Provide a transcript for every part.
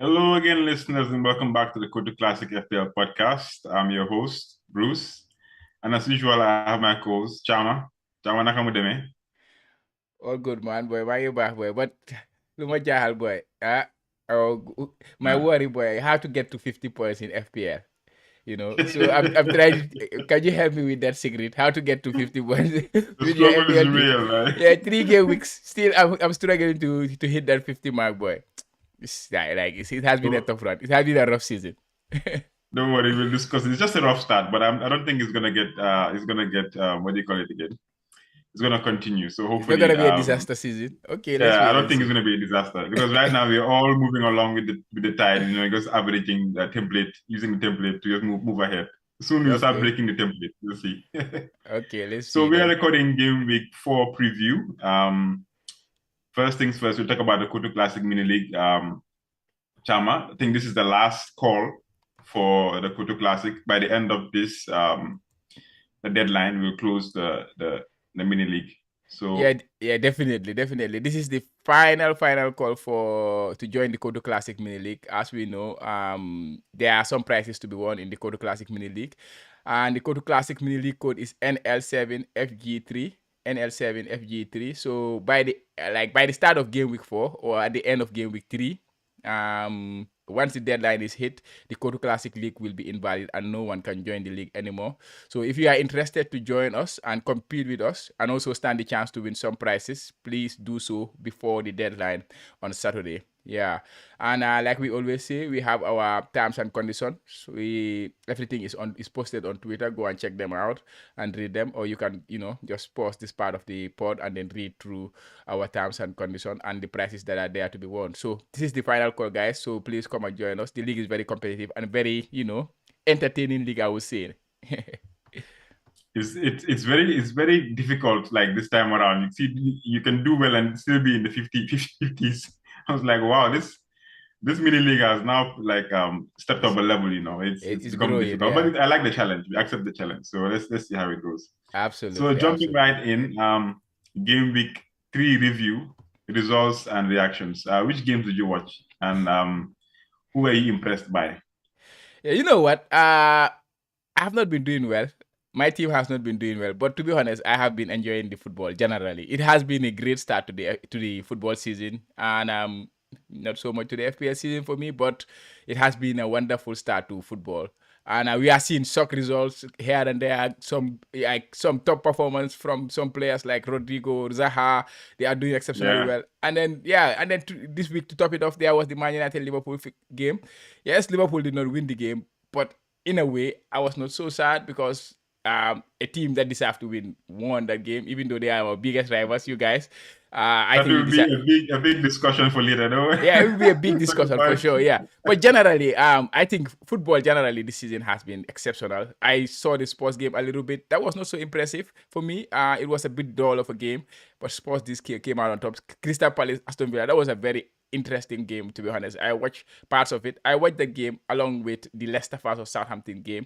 Hello again, listeners, and welcome back to the Kotu Classic FPL podcast. I'm your host, Bruce. And as usual, I have my co-host, Chama. Chama Nakamudeme. All good, man, boy. Why you back, boy? But Luma Jahal, boy. My Uh, worry, boy. How to get to 50 points in FPL? So I'm trying. Can you help me with that secret? How to get to 50 points the with your struggle is FPL team? real, right? Yeah, 3 game weeks. Still, I'm struggling to hit that 50 mark, boy. It has been a So tough run. It has been a rough season. don't worry, we'll discuss it. It's just a rough start, but I don't think it's gonna get what do you call it again? It's gonna continue. So It's not hopefully, gonna be a disaster season. Okay, let's yeah, I wait don't and think it's see. gonna be a disaster because right now we're all moving along with the tide, just averaging the template, using the template to just move ahead. Soon we'll start Okay, breaking the template. We'll see. okay, let's So see we are then. recording game week 4 preview. First things first, we'll talk about the Kotu Classic Mini League. Chama, I think this is the last call for the Kotu Classic. By the end of this, the deadline will close the mini league. Yeah, So yeah, definitely. This is the final call for to join the Kodo Classic Mini League. As we know, there are some prizes to be won in the Kodo Classic Mini League, and the Kodo Classic Mini League code is NL7FG3. NL7FG3. So by the start of game week 4 or at the end of game week 3, once the deadline is hit, the Koto Classic League will be invalid and no one can join the league anymore. So if you are interested to join us and compete with us and also stand the chance to win some prizes, please do so before the deadline on Saturday. Yeah, and like we always say, we have our terms and conditions. Everything is posted on Twitter. Go and check them out and read them, or you can just pause this part of the pod and then read through our terms and conditions and the prices that are there to be won. So this is the final call, guys. So please come and join us. The league is very competitive and very entertaining league, I would say. it's very difficult like this time around. You see, you can do well and still be in the 50s. I was like, wow, this mini league has now like stepped up a level. It's It's become growing, difficult, but yeah. I like the challenge. We accept the challenge, so let's see how it goes. So Absolutely, jumping absolutely. right in, game week 3 review, results and reactions. Which games did you watch, and who were you impressed by? Yeah, you know what? I have not been doing well. My team has not been doing well, but to be honest, I have been enjoying the football generally. It has been a great start to the football season, and not so much to the FPL season for me, but it has been a wonderful start to football. And we are seeing shock results here and there. Some top performance from some players like Rodrigo, Zaha. They are doing exceptionally Yeah, well. And then this week to top it off, there was the Man United Liverpool game. Yes, Liverpool did not win the game, but in a way, I was not so sad because a team that deserved to win won that game, even though they are our biggest rivals, you guys. I that think we will be deserve. a big discussion for later, no? Yeah, it will be a big Talk discussion for about sure. Yeah, but generally, I think football generally this season has been exceptional. I saw the sports game a little bit. That was not so impressive for me. It was a bit dull of a game, but sports this came out on top. Crystal Palace, Aston Villa. That was a very interesting game, to be honest. I watched parts of it. I watched the game along with the Leicester versus Southampton game,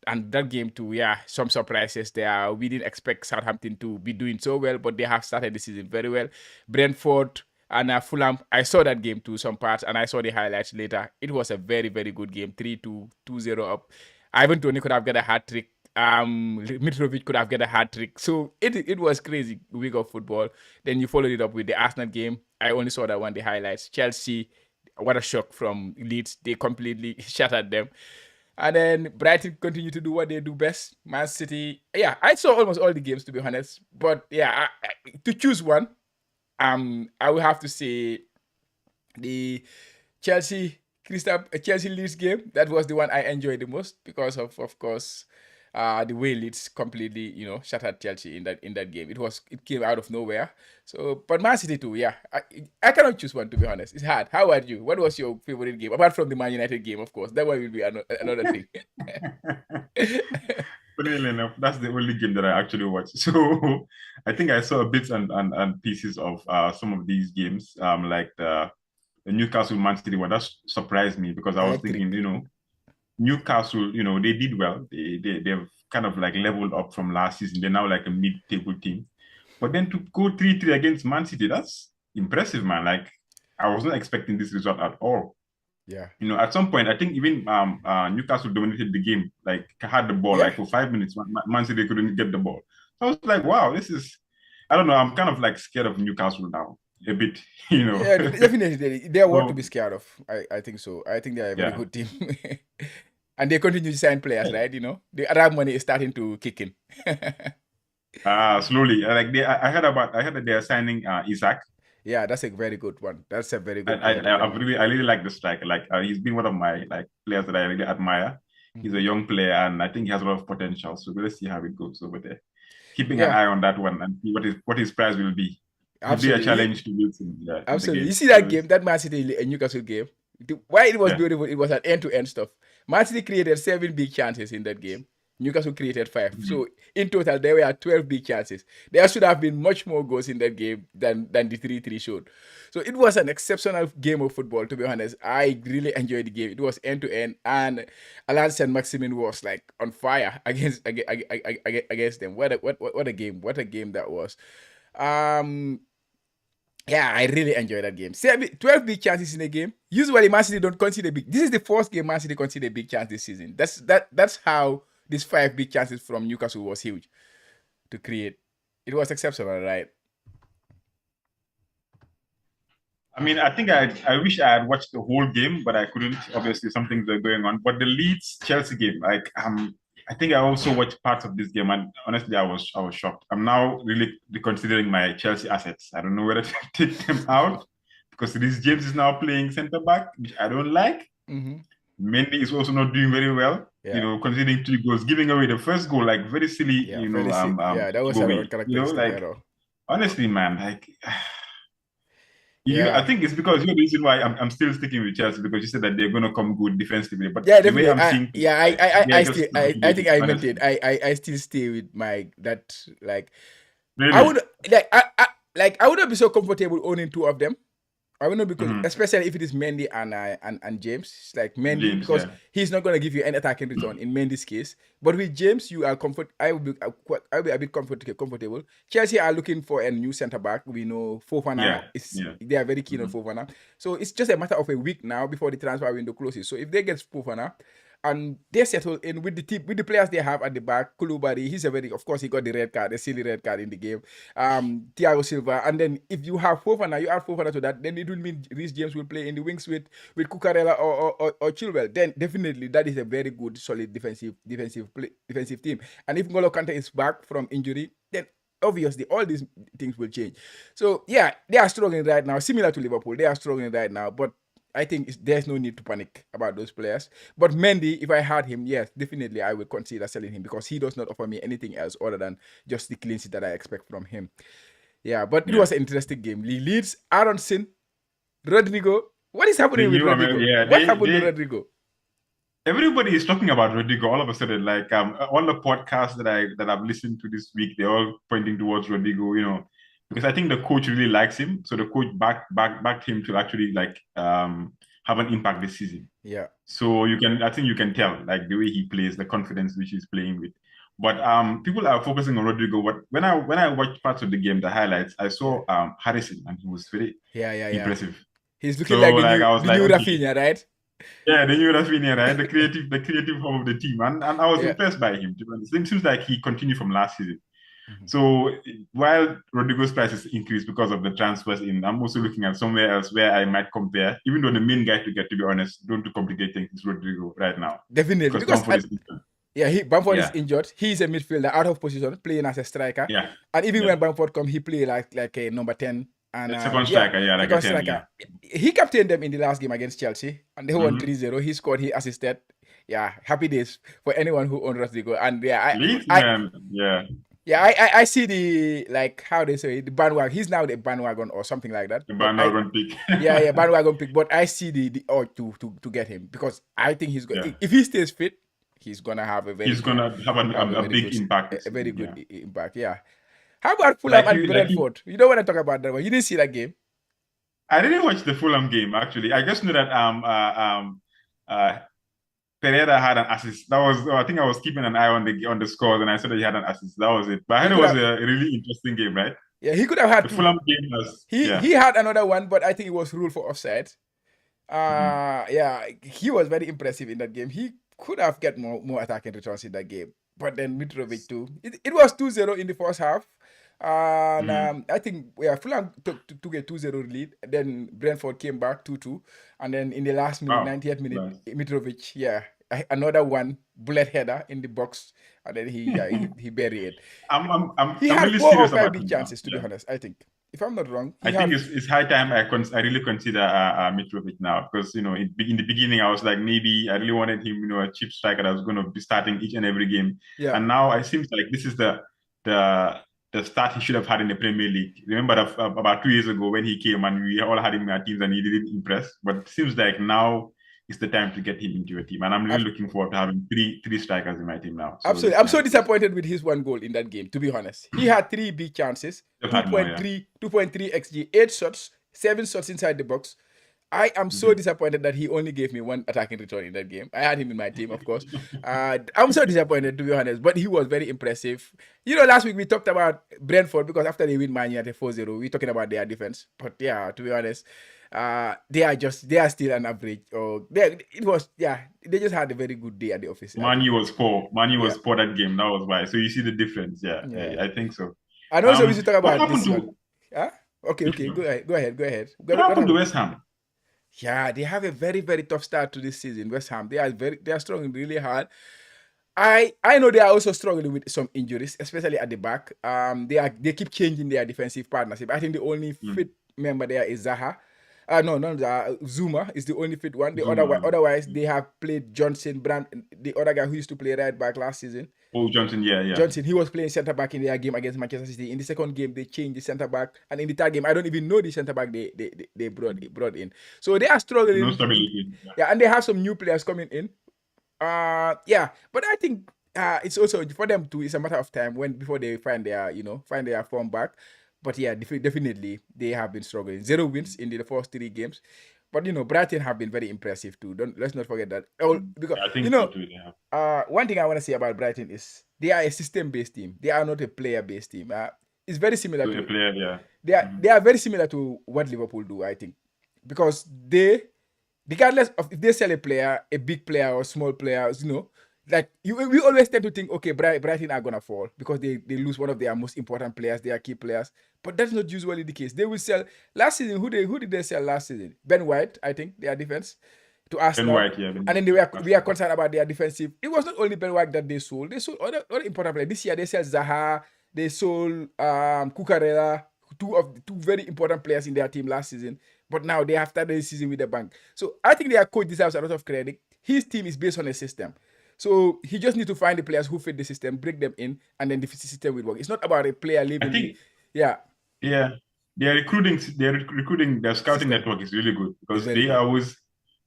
and that game too. Yeah, some surprises there. We didn't expect Southampton to be doing so well, but they have started the season very well. Brentford and Fulham, I saw that game too, some parts, and I saw the highlights later. It was a very, very good game. 3-2, 2-0 up. Ivan Toney could have got a hat trick. Mitrovic could have got a hat trick. So it was crazy week of football. Then you followed it up with the Arsenal game. I only saw that one, the highlights. Chelsea, what a shock from Leeds. They completely shattered them. And then Brighton continue to do what they do best. Man City, yeah, I saw almost all the games to be honest. But yeah, to choose one, I will have to say the Chelsea Chelsea Leeds game. That was the one I enjoyed the most because of course, the way Leeds completely shattered Chelsea in that game. It came out of nowhere. So, but Man City too. Yeah, I cannot choose one to be honest. It's hard. How about you? What was your favorite game apart from the Man United game? Of course, that one will be another thing. it. Funnily enough, that's the only game that I actually watched. So I think I saw bits and pieces of some of these games, like the Newcastle Man City one. That surprised me because I was thinking, Electric. Newcastle, they did well. They've kind of like leveled up from last season. They're now like a mid-table team. But then to go 3-3 against Man City, that's impressive, man. Like I was not expecting this result at all. Yeah. At some point, I think even Newcastle dominated the game, like had the ball Yeah. like for 5 minutes. Man City couldn't get the ball. So I was like, wow, this is. I don't know. I'm kind of like scared of Newcastle now a bit. Yeah, definitely. They are what to So be scared of. I think so. I think they are a very yeah. good team. And they continue to sign players, right? The Arab money is starting to kick in. Slowly. Like I heard that they are signing Isaac. Yeah, that's a very good one. That's a very I good I player to I bring in. really like the striker. Like he's been one of my like players that I really admire. He's Mhm. a young player, and I think he has a lot of potential. So let's see how it goes over there. Keeping an Yeah, eye on that one and see what his price will be. Could be a absolutely. challenge to Wilson, yeah, in the Absolutely. You game. see So that game, that Man City and Newcastle game? Why it was yeah. beautiful, it was an end-to-end stuff. Man City created 7 big chances in that game. Newcastle created 5. Mhm. So in total, there were 12 big chances. There should have been much more goals in that game than the 3-3 showed. So it was an exceptional game of football, to be honest. I really enjoyed the game. It was end-to-end. And Alan Saint Maximin was like on fire against them. What a game. What a game that was. Um yeah, I really enjoyed that game. 12 big chances in a game. Usually, Man City don't consider big. This is the first game Man City consider big chance this season. That's how these 5 big chances from Newcastle was huge to create. It was exceptional, right? I mean, I think I wish I had watched the whole game, but I couldn't. Obviously, some things were going on. But the Leeds Chelsea game, like I think I also watched parts of this game, and honestly, I was shocked. I'm now really reconsidering my Chelsea assets. I don't know whether to take them out because this James is now playing centre back, which I don't like. Mm-hmm. Mendy is also not doing very well. Yeah, Considering 2 goals, giving away the first goal, like very silly, yeah, very sick. Yeah, that was an giveaway. uncharacteristic Like error. honestly, man, like I Yeah, think it's because you're the reason why I'm still sticking with Chelsea because you said that they're gonna come good defensively. But yeah, the way definitely. I'm seeing things, like I they're still, just not I think captivating, I maintain. honestly. I still stay with my that like I Really. would I wouldn't be so comfortable owning 2 of them. I will not because Hmm. especially if it is Mendy and James, it's like Mendy James, because yeah. he's not gonna give you any attacking return in Mendy's case. But with James, you are comfort. I will be a bit comfortable. Chelsea are looking for a new centre back. We know Fofana Yeah. is Yeah. they are very keen on Hmm. Fofana. So it's just a matter of a week now before the transfer window closes. So if they get Fofana and they settle in with the team with the players they have at the back, Koulibaly, he's a very of course he got the red card, the silly red card in the game. Thiago Silva, and then if you have Fofana, you add Fofana to that, then it will mean Reece James will play in the wings with Cucurella or Chilwell. Then definitely that is a very good, solid defensive team. And if N'Golo Kante is back from injury, then obviously all these things will change. So yeah, they are struggling right now, similar to Liverpool. They are struggling right now, but I think there's no need to panic about those players. But Mendy, if I had him, yes, definitely I would consider selling him because he does not offer me anything else other than just the clean sheet that I expect from him. Yeah, but it Yeah. was an interesting game. Leeds, Aronson, Rodrigo. What is The happening with new, I mean, Rodrigo? yeah, What happened to Rodrigo? everybody is talking about Rodrigo all of a sudden. Like all the podcasts that I've listened to this week, they're all pointing towards Rodrigo, because I think the coach really likes him. So the coach backed him to actually like have an impact this season. Yeah, So I think you can tell like the way he plays, the confidence which he's playing with. But people are focusing on Rodrigo. But when I watched parts of the game, the highlights, I yeah, saw Harrison and he was very yeah. impressive. He's looking So like the like new I was the like, new okay, Rafinha, right? yeah, the new Rafinha, right? The creative home of the team. And I was Yeah. impressed by him, to be honest. It seems like he continued from last season. Mhm. So while Rodrigo's price is increased because of the transfers in, I'm also looking at somewhere else where I might compare, even though the main guy to get, to be honest, don't to complicate things, is Rodrigo right now. Definitely, Because because Bamford is injured. Bamford is Yeah, injured. He's a midfielder out of position, playing as a striker. yeah, And even yeah. when Bamford come, he play like a number 10. And The second striker, yeah, like a second 10, yeah. striker. He captained them in the last game against Chelsea, and they won Mm-hmm. 3-0. He scored, he assisted. Yeah, happy days for anyone who owns Rodrigo. And Leeds, man, yeah. I see the like how they say the bandwagon. He's now the bandwagon or something like that. The But bandwagon pick. bandwagon pick. But I see the urge to get him because I think he's Yeah. if he stays fit, he's gonna have a very He's good gonna have a very big good impact this a very season, good yeah. impact. Yeah. How about Fulham Like and you, like you, Brentford? You don't want to talk about that one. You didn't see that game. I didn't watch the Fulham game actually. I just knew that uh Pereira had an assist. That was I think I was keeping an eye on the scores and I saw that he had an assist. That was it. But I He heard it could was have a really interesting game, right? he could have had The two. Fulham game was He yeah. he had another one, but I think it was ruled for offside. Yeah, he was very impressive in that game. He could have get more attacking returns in that game. But then Mitrovic too. It was 2-0 in the first half. And I think Fulham took a 2-0 lead. Then Brentford came back 2-2. And then in the last minute, Wow. 90th minute, Nice. Mitrovic, another one bullet header in the box. And then he buried it. He I'm had really 4 or serious 5 about big him now. chances, to be Yeah. honest, I think. If I'm not wrong, he I think had. it's high time I really consider Mitrovic now because in the beginning I was like maybe I really wanted him, a cheap striker that was going to be starting each and every game, Yeah. and now it seems like this is the the start he should have had in the Premier League. Remember that about 2 years ago when he came and we all had him in our teams and he didn't impress, but it seems like now is the time to get him into your team, and I'm really looking forward to having three strikers in my team now. So Absolutely. this I'm is so nice. disappointed with his one goal in that game, to be honest. He had 3 big chances, They've had more, yeah. 2.3 XG, 8 shots, 7 shots inside the box. I am so Mhm. disappointed that he only gave me 1 attacking return in that game. I had him in my team, of course. I'm so disappointed, to be honest, but he was very impressive. Last week we talked about Brentford because after they win Man United 4-0, we're talking about their defense. But yeah, to be honest, they are still an average. Or they just had a very good day at the office, I think. Manu was poor. Manu Yeah. was poor that game. That was why. So you see the difference. Yeah, Yeah. I think so. And also we should talk What about happened this one. to Huh? Okay. Go ahead. what What happened to happened? West Ham? Yeah, they have a very, very tough start to this season. West Ham, they are struggling really hard. I know they are also struggling with some injuries, especially at the back. They keep changing their defensive partnership. I think the only Mm. fit member there is Zaha. No, not Zaha. Zuma is the only fit one. Zuma. Otherwise, they have played Johnson, Brand, the other guy who used to play right back last season. Oh, Johnson. Yeah, yeah. Johnson, he was playing centre back in their game against Manchester City. In the second game, they changed the centre back, and in the third game, I don't even know the centre back they brought in. So they are No struggling. stability. Yeah, and they have some new players coming in. Yeah, but I think it's also for them too. It's a matter of time before they find their form back. But yeah, definitely they have been struggling. 0 wins in the first 3 games. But Brighton have been very impressive too. Let's not forget that. Because I think so too. Yeah. one thing I want to say about Brighton is they are a system-based team. They are not a player-based team. It's very similar So a to player. Yeah. they are Mhm. they are very similar to what Liverpool do, I think, because regardless of if they sell a player, a big player or small players, like we always tend to think, okay, Brighton are gonna fall because they lose one of their most important players, their key players. But that's not usually the case. They will sell last season. Who did they sell last season? Ben White, I think, their defense to Ben Arsenal. White. Yeah. Ben And then White, we are Arsenal. concerned about their defensive. It was not only Ben White that they sold. They sold other important players. This year they sell Zaha. They sold Cucurella, two very important players in their team last season. But now they have started the season with a bang. So I think their coach deserves a lot of credit. His team is based on a system. So he just needs to find the players who fit the system, break them in, and then the system will work. It's not about a player I leaving think. yeah, Yeah. Their scouting system. network is really good It's because very they good. always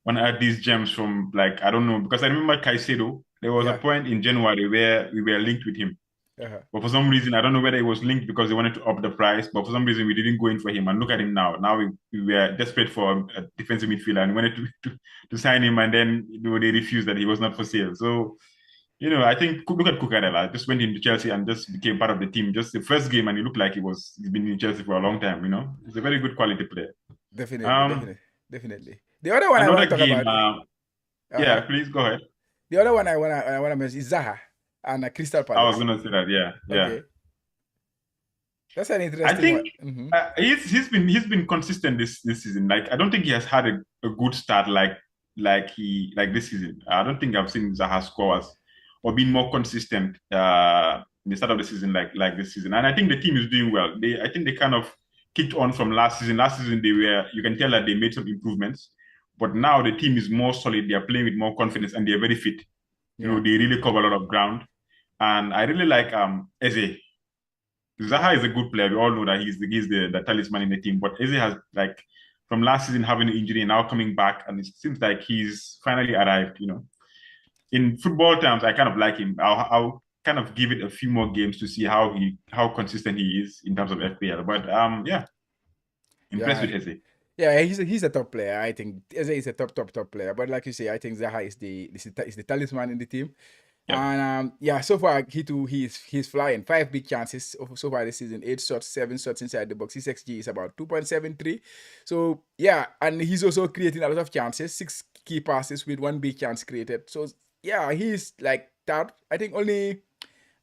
want to add these gems from like I don't know because I remember Caicedo. There was a Yeah. point in January where we were linked with him. Uh-huh. But for some reason, I don't know whether it was linked because they wanted to up the price, but for some reason we didn't go in for him. And look at him now. Now we were desperate for a defensive midfielder and wanted to sign him, and then they refused that he was not for sale. So I think look at Cucurella. Just went into Chelsea and just became part of the team. Just the first game, and he looked like he's been in Chelsea for a long time. He's a very good quality player. Definitely, Um, definitely, definitely. The other one I want Another to talk game. about, Yeah, uh-huh. please go ahead. The other one I wanna mention is Zaha and Crystal I was Palace. gonna say that. Yeah, yeah. Okay, that's an I interesting one. think Mm-hmm. he's been consistent this season. Like I don't think he has had a good start like this season. I don't think I've seen Zaha scores or been more consistent in the start of the season like this season. And I think the team is doing well. I think they kind of kicked on from last season. Last season you can tell that they made some improvements, but now the team is more solid. They are playing with more confidence and they're very fit. Yeah, They really cover a lot of ground. And I really like Eze. Zaha is a good player. We all know that he's the talisman in the team. But Eze has from last season having an injury and now coming back, and it seems like he's finally arrived. In football terms, I kind of like him. I'll kind of give it a few more games to see how consistent he is in terms of FPL. But yeah, impressed yeah, with Eze. yeah. He's a top player. I think Eze is a top player. But like you say, I think Zaha is the talisman in the team. Yeah. And yeah, so far he's flying. 5 big chances so far this season. 8 shots, 7 shots inside the box. His XG is about 2.73. So yeah, and he's also creating a lot of chances. 6 key passes with 1 big chance created. So yeah, he's like that. I think only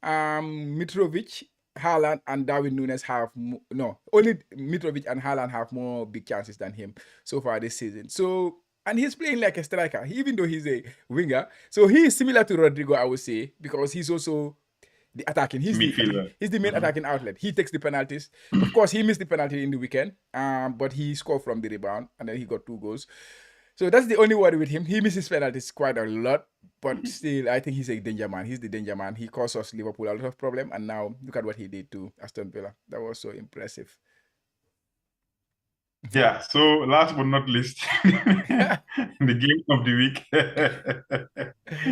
Mitrovic, Haaland, and Darwin Nunes have no. Only Mitrovic and Haaland have more big chances than him so far this season. So and he's playing like a striker, even though he's a winger. So he is similar to Rodrigo, I would say, because he's also the attacking. Midfielder. He's the main Mhm. attacking outlet. He takes the penalties. Of course, he missed the penalty in the weekend, but he scored from the rebound, and then he got 2 goals. So that's the only worry with him. He misses penalties quite a lot, but still, I think he's a danger man. He's the danger man. He caused us Liverpool a lot of problem, and now look at what he did to Aston Villa. That was so impressive. Yeah, so last but not least, the game of the week.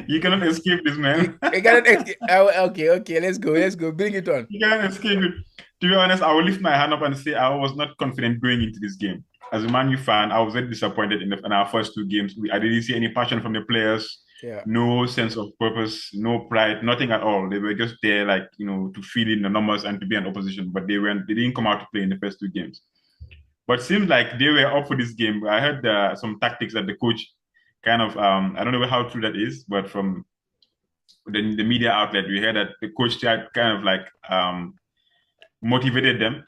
You cannot escape this, man. You got it. Okay. Let's go. Bring it on. You cannot escape it. To be honest, I will lift my hand up and say I was not confident going into this game. As a Man U fan, I was very disappointed in our first 2 games. I didn't see any passion from the players, Yeah. no sense of purpose, no pride, nothing at all. They were just there, like, to fill in the numbers and to be an opposition, but they didn't come out to play in the first 2 games. But seems like they were up for this game. I heard some tactics that the coach kind of, I don't know how true that is, but from the media outlet, we heard that the coach tried kind of like motivated them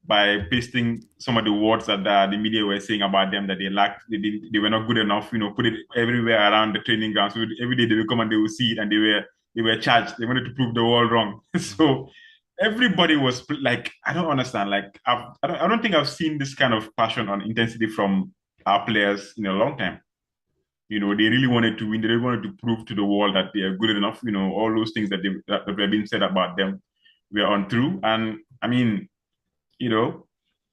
by pasting some of the words that the media were saying about them, that they lacked, they were not good enough, put it everywhere around the training ground. So every day they will come and they will see it, and they were charged. They wanted to prove the world wrong. So everybody was like, I don't understand. Like, I don't think I've seen this kind of passion and intensity from our players in a long time. They really wanted to win. They really wanted to prove to the world that they are good enough. All those things that were being said about them were untrue. And I mean,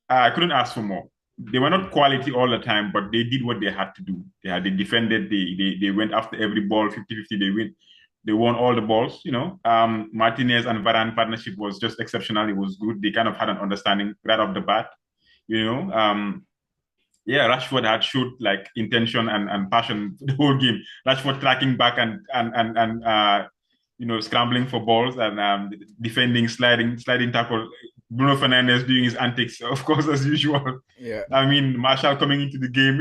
I couldn't ask for more. They were not quality all the time, but they did what they had to do. They defended, they went after every ball, 50-50, they won all the balls, Martinez and Varane partnership was just exceptional. It was good. They kind of had an understanding right off the bat, you know. Yeah, Rashford had showed like intention and passion the whole game. Rashford tracking back and scrambling for balls and defending, sliding tackle. Bruno Fernandes doing his antics, of course, as usual. Yeah. I mean, Marshall coming into the game,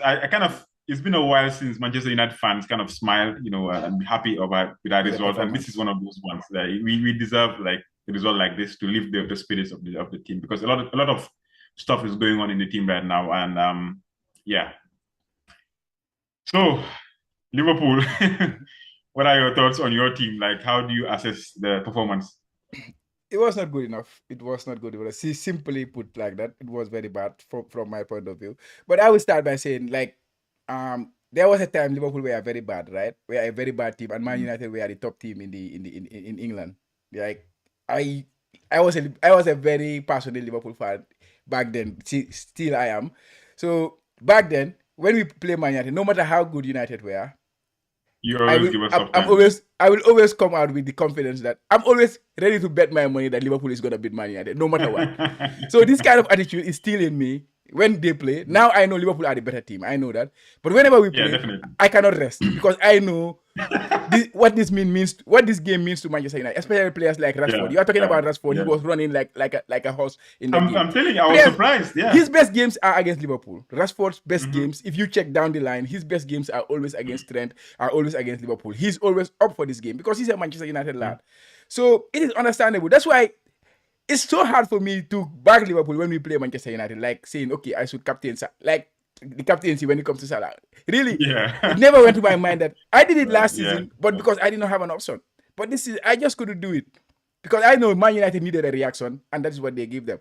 I kind of, it's been a while since Manchester United fans kind of smiled, and be happy with that result. And this is one of those ones that we deserve like a result like this to lift the spirits of the team, because a lot of stuff is going on in the team right now. And yeah. So Liverpool, what are your thoughts on your team? Like, how do you assess the performance? It was not good enough. It was not good enough. See, simply put like that, it was very bad from my point of view. But I will start by saying, like, there was a time Liverpool were very bad, right? We are a very bad team, and Man United were the top team in England. Like, I was a very passionate Liverpool fan back then. Still I am. So back then, when we play Man United, no matter how good United were, You always give us tough time. I will always come out with the confidence that I'm always ready to bet my money that Liverpool is gonna beat Man United, no matter what. So this kind of attitude is still in me when they play. Now I know Liverpool are the better team. I know that. But whenever we play, I cannot rest because I know what this game means to Manchester United, especially players like Rashford. You are talking about Rashford. He was running like a horse in the game. I'm telling you, I was surprised. Yeah. His best games are against Liverpool. Rashford's best games, if you check down the line, his best games are always against Trent, are always against Liverpool. He's always up for this game because he's a Manchester United lad. So it is understandable. That's why it's so hard for me to back Liverpool when we play Manchester United, like saying, okay, I should captain, like the captaincy when it comes to Salah. Really, it never went to my mind that I did it last season, but because I did not have an option. But this is, I just couldn't do it because I know Man United needed a reaction, and that's what they gave them.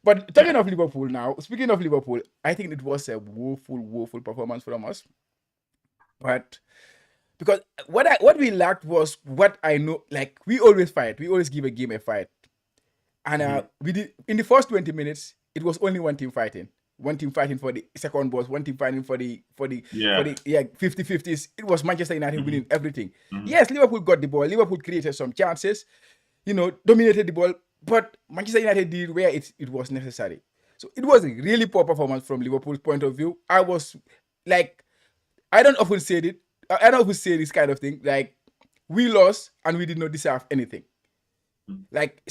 But talking of Liverpool now, speaking of Liverpool, I think it was a woeful performance from us. But because what we lacked was what I know, like we always fight, we always give a game a fight. And we did in the first 20 minutes, it was only one team fighting. One team fighting for the second balls, one team fighting for the 50-50s. It was Manchester United winning everything. Yes, Liverpool got the ball. Liverpool created some chances, dominated the ball, but Manchester United did where it was necessary. So it was a really poor performance from Liverpool's point of view. I was like, I don't often say it, I don't know who say this kind of thing. Like, we lost and we did not deserve anything. Like,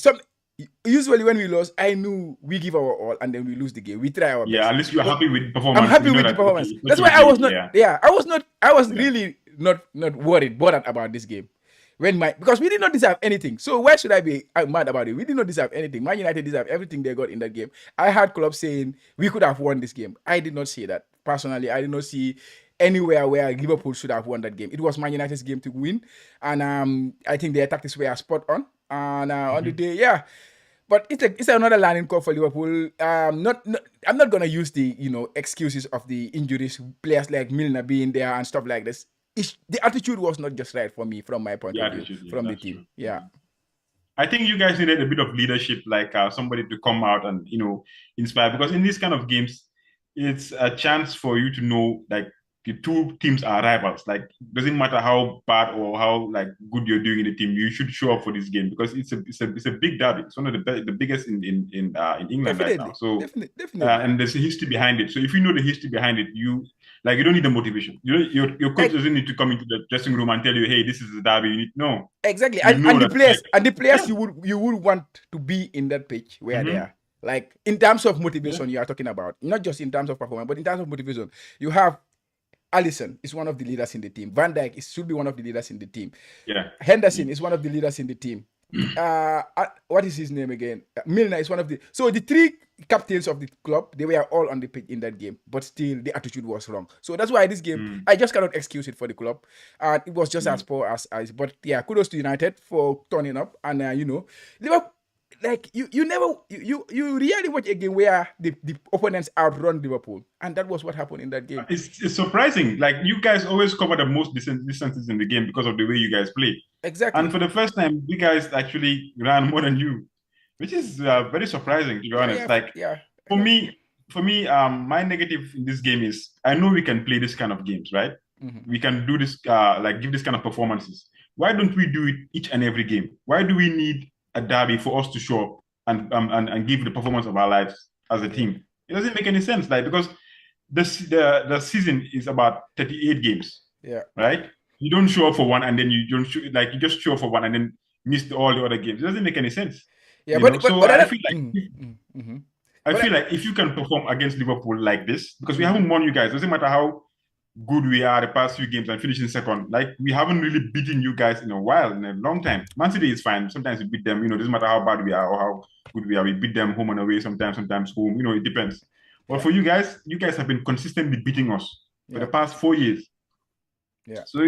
usually when we lost, I knew we give our all and then we lose the game. We try our Yeah, best. at least you're But happy with I'm performance. happy You know with the that okay, performance. it's That's not why your I game. was not. Yeah. Yeah, I was Yeah. really not bothered about this game. Because we did not deserve anything. So why should I be mad about it? We did not deserve anything. Man United deserve everything they got in that game. I had clubs saying we could have won this game. I did not see that. Personally, I did not see anywhere where Liverpool should have won that game. It was Man United's game to win. And I think their tactics were spot on. And on the day, yeah. But it's another learning curve for Liverpool. I'm not gonna use the excuses of the injuries, players like Milner being there and stuff like this. The attitude was not just right for me from my point The of view attitude, yeah, from the that's team. true. Yeah, I think you guys needed a bit of leadership, like somebody to come out and inspire. Because in these kind of games, it's a chance for you to know like the two teams are rivals. Like doesn't matter how bad or how like good you're doing in the team, you should show up for this game because it's a big derby. It's one of the biggest in England right now. definitely, So definitely. and there's a history behind it. So if you know the history behind it, you don't need the motivation. Your coach Ex- doesn't need to come into the dressing room and tell you, hey, this is the derby. You need no. exactly, You know and the that like players yeah. you would want to be in that pitch where they Mm-hmm. are. Like in terms of Yeah. motivation, you are talking about not just in terms of performance, but in terms of motivation. You have Allison is one of the leaders in the team. Van Dijk should be one of the leaders in the team. Yeah. Henderson is one of the leaders in the team. What is his name again? Milner is one of the. So the three captains of the club, they were all on the pitch in that game, but still the attitude was wrong. So that's why this game, I just cannot excuse it for the club. And it was just as poor as. But yeah, kudos to United for turning up. And Liverpool, like you really watch a game where the opponents outrun Liverpool, and that was what happened in that game. It's surprising. Like you guys always cover the most distances in the game because of the way you guys play. And Exactly. for the first time, you guys actually ran more than you, which is very surprising to be Yeah, honest. yeah, Like yeah. I for know. me, my negative in this game is I know we can play this kind of games, right? Mm-hmm. We can do this, like give this kind of performances. Why don't we do it each and every game? Why do we need a derby for us to show up and give the performance of our lives as a Yeah, team? It doesn't make any sense, like because the season is about 38 games, yeah, right? You don't show up for one and then you don't show, like you just show up for one and then miss all the other games. It doesn't make any sense, yeah. But So but I I don't. feel like Mm-hmm. I But feel like if you can perform against Liverpool like this, because we mm-hmm. haven't won you guys, doesn't matter how good we are the past few games and finishing second, like we haven't really beaten you guys in a while, in a long time. Man City is fine. Sometimes we beat them, doesn't matter how bad we are or how good we are. We beat them home and away, sometimes home, it depends. But Yeah, for you guys have been consistently beating us for the yeah, past 4 years. yeah. So,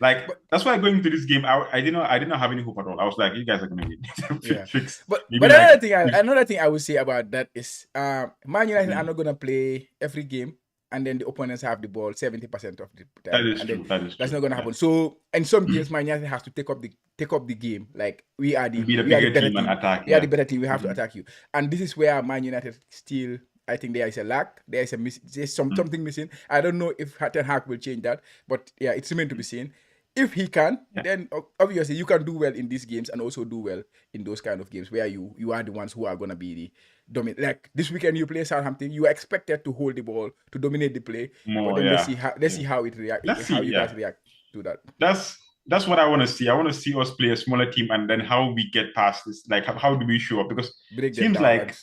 like But that's why going into this game, I did not have any hope at all. I was like, you guys are gonna win. yeah. Fix. Maybe But like another thing I would say about that is Man United are mm, not gonna play every game and then the opponents have the ball 70% of the that time. is And then true. That is that's true. not gonna Yeah. happen. So in some games, Man United has to take up the game. Like And be the we are the bigger better team and team. attack, We are the yeah. better team. We have to Mhm. attack you. And this is where Man United still, I think there is a lack. There is something missing. I don't know if Ten Hag will change that, but yeah, it's meant to be seen. If he can, Yeah. then obviously you can do well in these games and also do well in those kind of games where you are the ones who are gonna be the dominant. Like this weekend, you play Southampton, you are expected to hold the ball to dominate the play. But More, then yeah. let's Yeah. see how it react, Let's how see, you guys yeah. react to that. That's what I want to see. I want to see us play a smaller team and then how we get past this. Like how do we show up? Because Break them seems down. like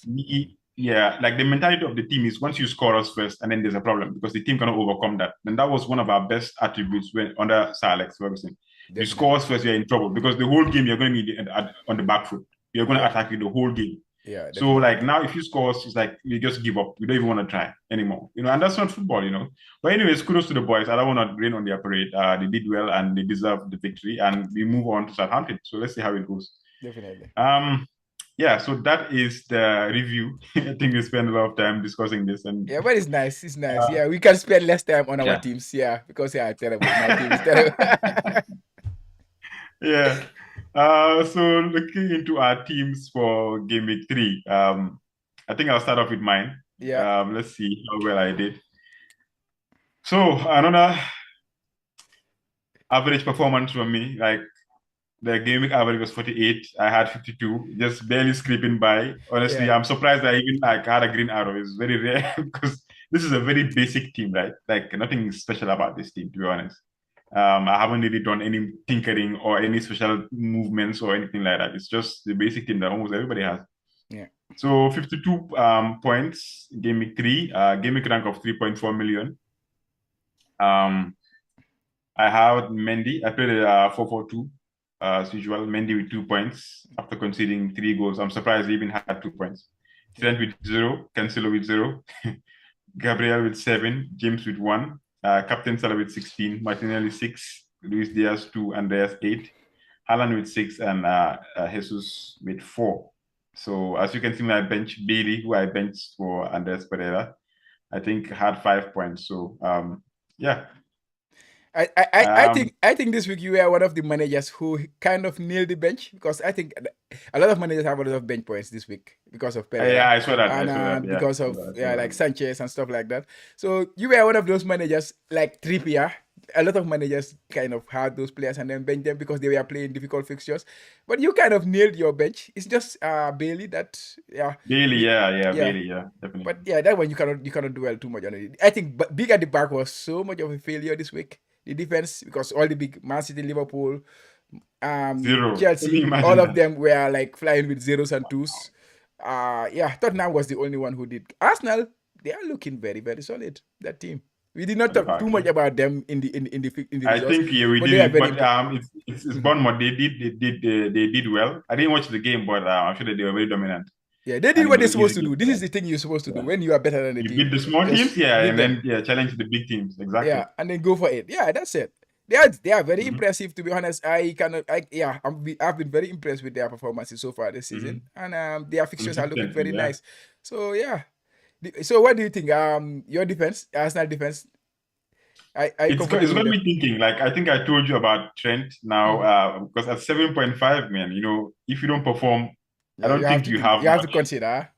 like the mentality of the team is once you score us first and then there's a problem because the team cannot overcome that. And that was one of our best attributes when under Sir Alex Ferguson. You score Definitely. us first, you're in trouble because the whole game you're going to be on the back foot. You're going to Yeah, attack you the whole game. yeah, So like definitely. now, if you score, it's like you just give up. You don't even want to try anymore, and that's not football. But anyways, kudos to the boys. I don't want to rain on their parade. They did well and they deserve the victory. And we move on to Southampton. So let's see how it goes. Definitely. Yeah. So that is the review. I think we spent a lot of time discussing this, and Yeah, but it's nice. It's nice. uh, Yeah, we can spend less time on our yeah, teams. Yeah, because they are terrible. My team is terrible. yeah. So looking into our teams for game week 3, I think I'll start off with mine. Yeah, Let's see how well I did. So another average performance from me. Like the game week average was 48. I had 52, just barely scraping by. Honestly, yeah. I'm surprised I even like had a green arrow. It's very rare because this is a very basic team, right? Like nothing special about this team, to be honest. I haven't really done any tinkering or any special movements or anything like that. It's just the basic thing that almost everybody has. Yeah. So 52 points, game week 3, game week rank of 3.4 million. I have Mendy. I played a 4-4-2 as usual. Mendy with 2 points after conceding 3 goals. I'm surprised he even had 2 points. Trent with 0, Cancelo with 0, Gabriel with 7, James with 1, Captain Salah with 16, Martinelli 6, Luis Diaz 2, Andreas 8, Haaland with 6, and Jesus with 4. So as you can see, my bench, Bailey, who I benched for Andres Pereira, I think had 5 points. So yeah. I think this week you were one of the managers who kind of nailed the bench, because I think a lot of managers have a lot of bench points this week because of Yeah, Pereira I saw that. I and saw that. Yeah, because I saw of that. I saw like that. Sanchez and stuff like that. So you were one of those managers like Trippier. A lot of managers kind of had those players and then bench them because they were playing difficult fixtures. But you kind of nailed your bench. It's just Bailey that Bailey, we, yeah, yeah. Bailey, yeah, definitely. But yeah, that one you cannot dwell too much on it. I think big at the back was so much of a failure this week. The defense, because all the big Man City, Liverpool, Zero. Can you Chelsea, all imagine of that? them were like flying with zeros and twos. Yeah, Tottenham was the only one who did. Arsenal, they are looking very, very solid. That team. We did not At the talk too back, much yeah. about them in the I results, think yeah, we but they are didn't, very but important. it's Bournemouth. They did well. I didn't watch the game, but I'm sure that they were very dominant, Yeah, they did and it what was they're an easy supposed to game do. for This is them. the thing you're supposed to do Yeah, when you are better than the you team. beat the small teams, Just yeah, beat and them. then yeah, challenge the big teams. Exactly. Yeah, and then go for it. Yeah, that's it. They are very Hmm. impressive, to be honest. I cannot. I've been very impressed with their performances so far this season, Hmm. and their fixtures are looking Consistently, very yeah. nice. So yeah. So what do you think? Your defense, Arsenal defense. Are you It's comfortable with got them? me thinking. Like I think I told you about Trent now, Mhm. because at 7.5, man, if you don't perform, I Yeah, you don't have think to you think. have You have to much. consider.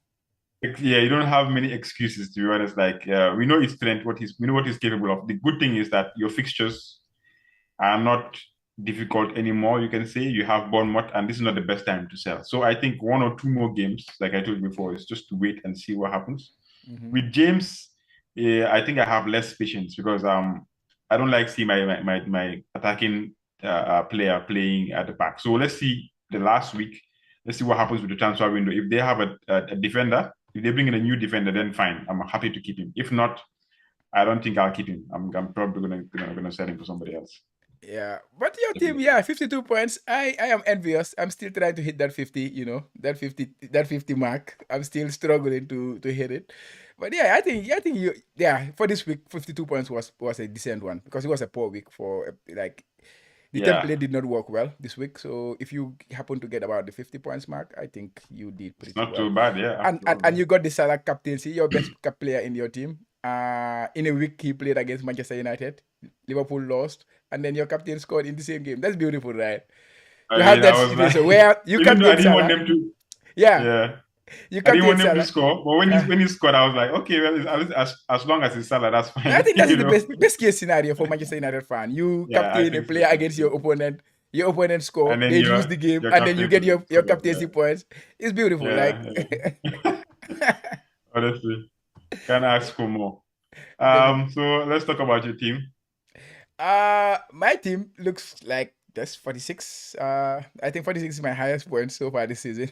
Yeah, you don't have many excuses, to be honest. Like we know it's Trent, we know what he's capable of. The good thing is that your fixtures are not difficult anymore. You can say you have Bournemouth, and this is not the best time to sell. So I think 1 or 2 more games, like I told you before, is just to wait and see what happens. Hmm. With James, I think I have less patience because I don't like seeing my attacking player playing at the back. So let's see the last week. Let's see what happens with the transfer window. If they have a defender, if they bring in a new defender, then fine. I'm happy to keep him. If not, I don't think I'll keep him. I'm probably gonna sell him to somebody else. Yeah, but your team, Definitely. yeah, 52 points. I am envious. I'm still trying to hit that 50. That 50 mark. I'm still struggling to hit it. But yeah, I think you, yeah, for this week 52 points was a decent one, because it was a poor week for like the Yeah, template did not work well this week. So if you happen to get about the 50 points mark, I think you did it's pretty not well. too bad. Yeah, And absolutely. you got the Salah captaincy, your best player in your team. In a week he played against Manchester United. Liverpool lost, and then your captain scored in the same game. That's beautiful, right? To I have mean, that I was like, situation where you even though I captain didn't want Salah, them to, yeah, yeah, you I didn't captain want them to Salah. score. But when he Uh, when he scored, I was like, okay, well, as long as it's Salah, that's I fine. think that is the best case scenario for Manchester United fan. You Yeah, I captain a think so. player I against think your so. opponent. Your opponent score, And then they lose the game, your and then you captain get to your score. Yeah, captaincy points. It's beautiful. Like, yeah, yeah. Honestly, can't ask for more. definitely. So let's talk about your team. My team looks like that's 46. I think 46 is my highest point so far this season.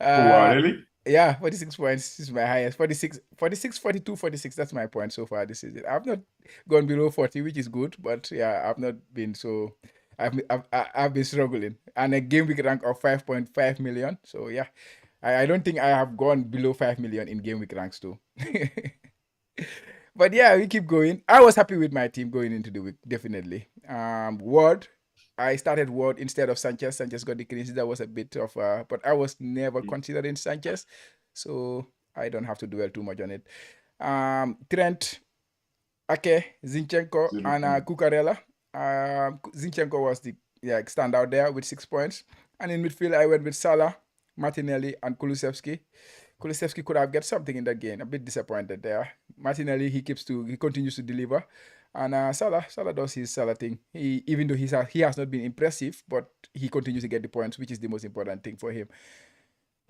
Oh wow, uh, really? yeah, 46 points is my highest. 46, 46, 42, 46. That's my point so far this season. I've not gone below 40, which is good, but yeah, I've not been so. I've been struggling, and a game week rank of 5.5 million. So yeah, I don't think I have gone below 5 million in game week ranks too. But yeah, we keep going. I was happy with my team going into the week, definitely. Ward, I started Ward instead of Sanchez. Sanchez got the clean sheet. That was a bit of, but I was never considering Sanchez, so I don't have to dwell too much on it. Trent, Ake, Zinchenko, Zero and point. Cucurella. Zinchenko was the standout there with 6 points, and in midfield I went with Salah, Martinelli, and Kulusevski. Kulusevski could have get something in that game. A bit disappointed there. Martinelli, he continues to deliver, and Salah does his Salah thing. Even though he has not been impressive, but he continues to get the points, which is the most important thing for him.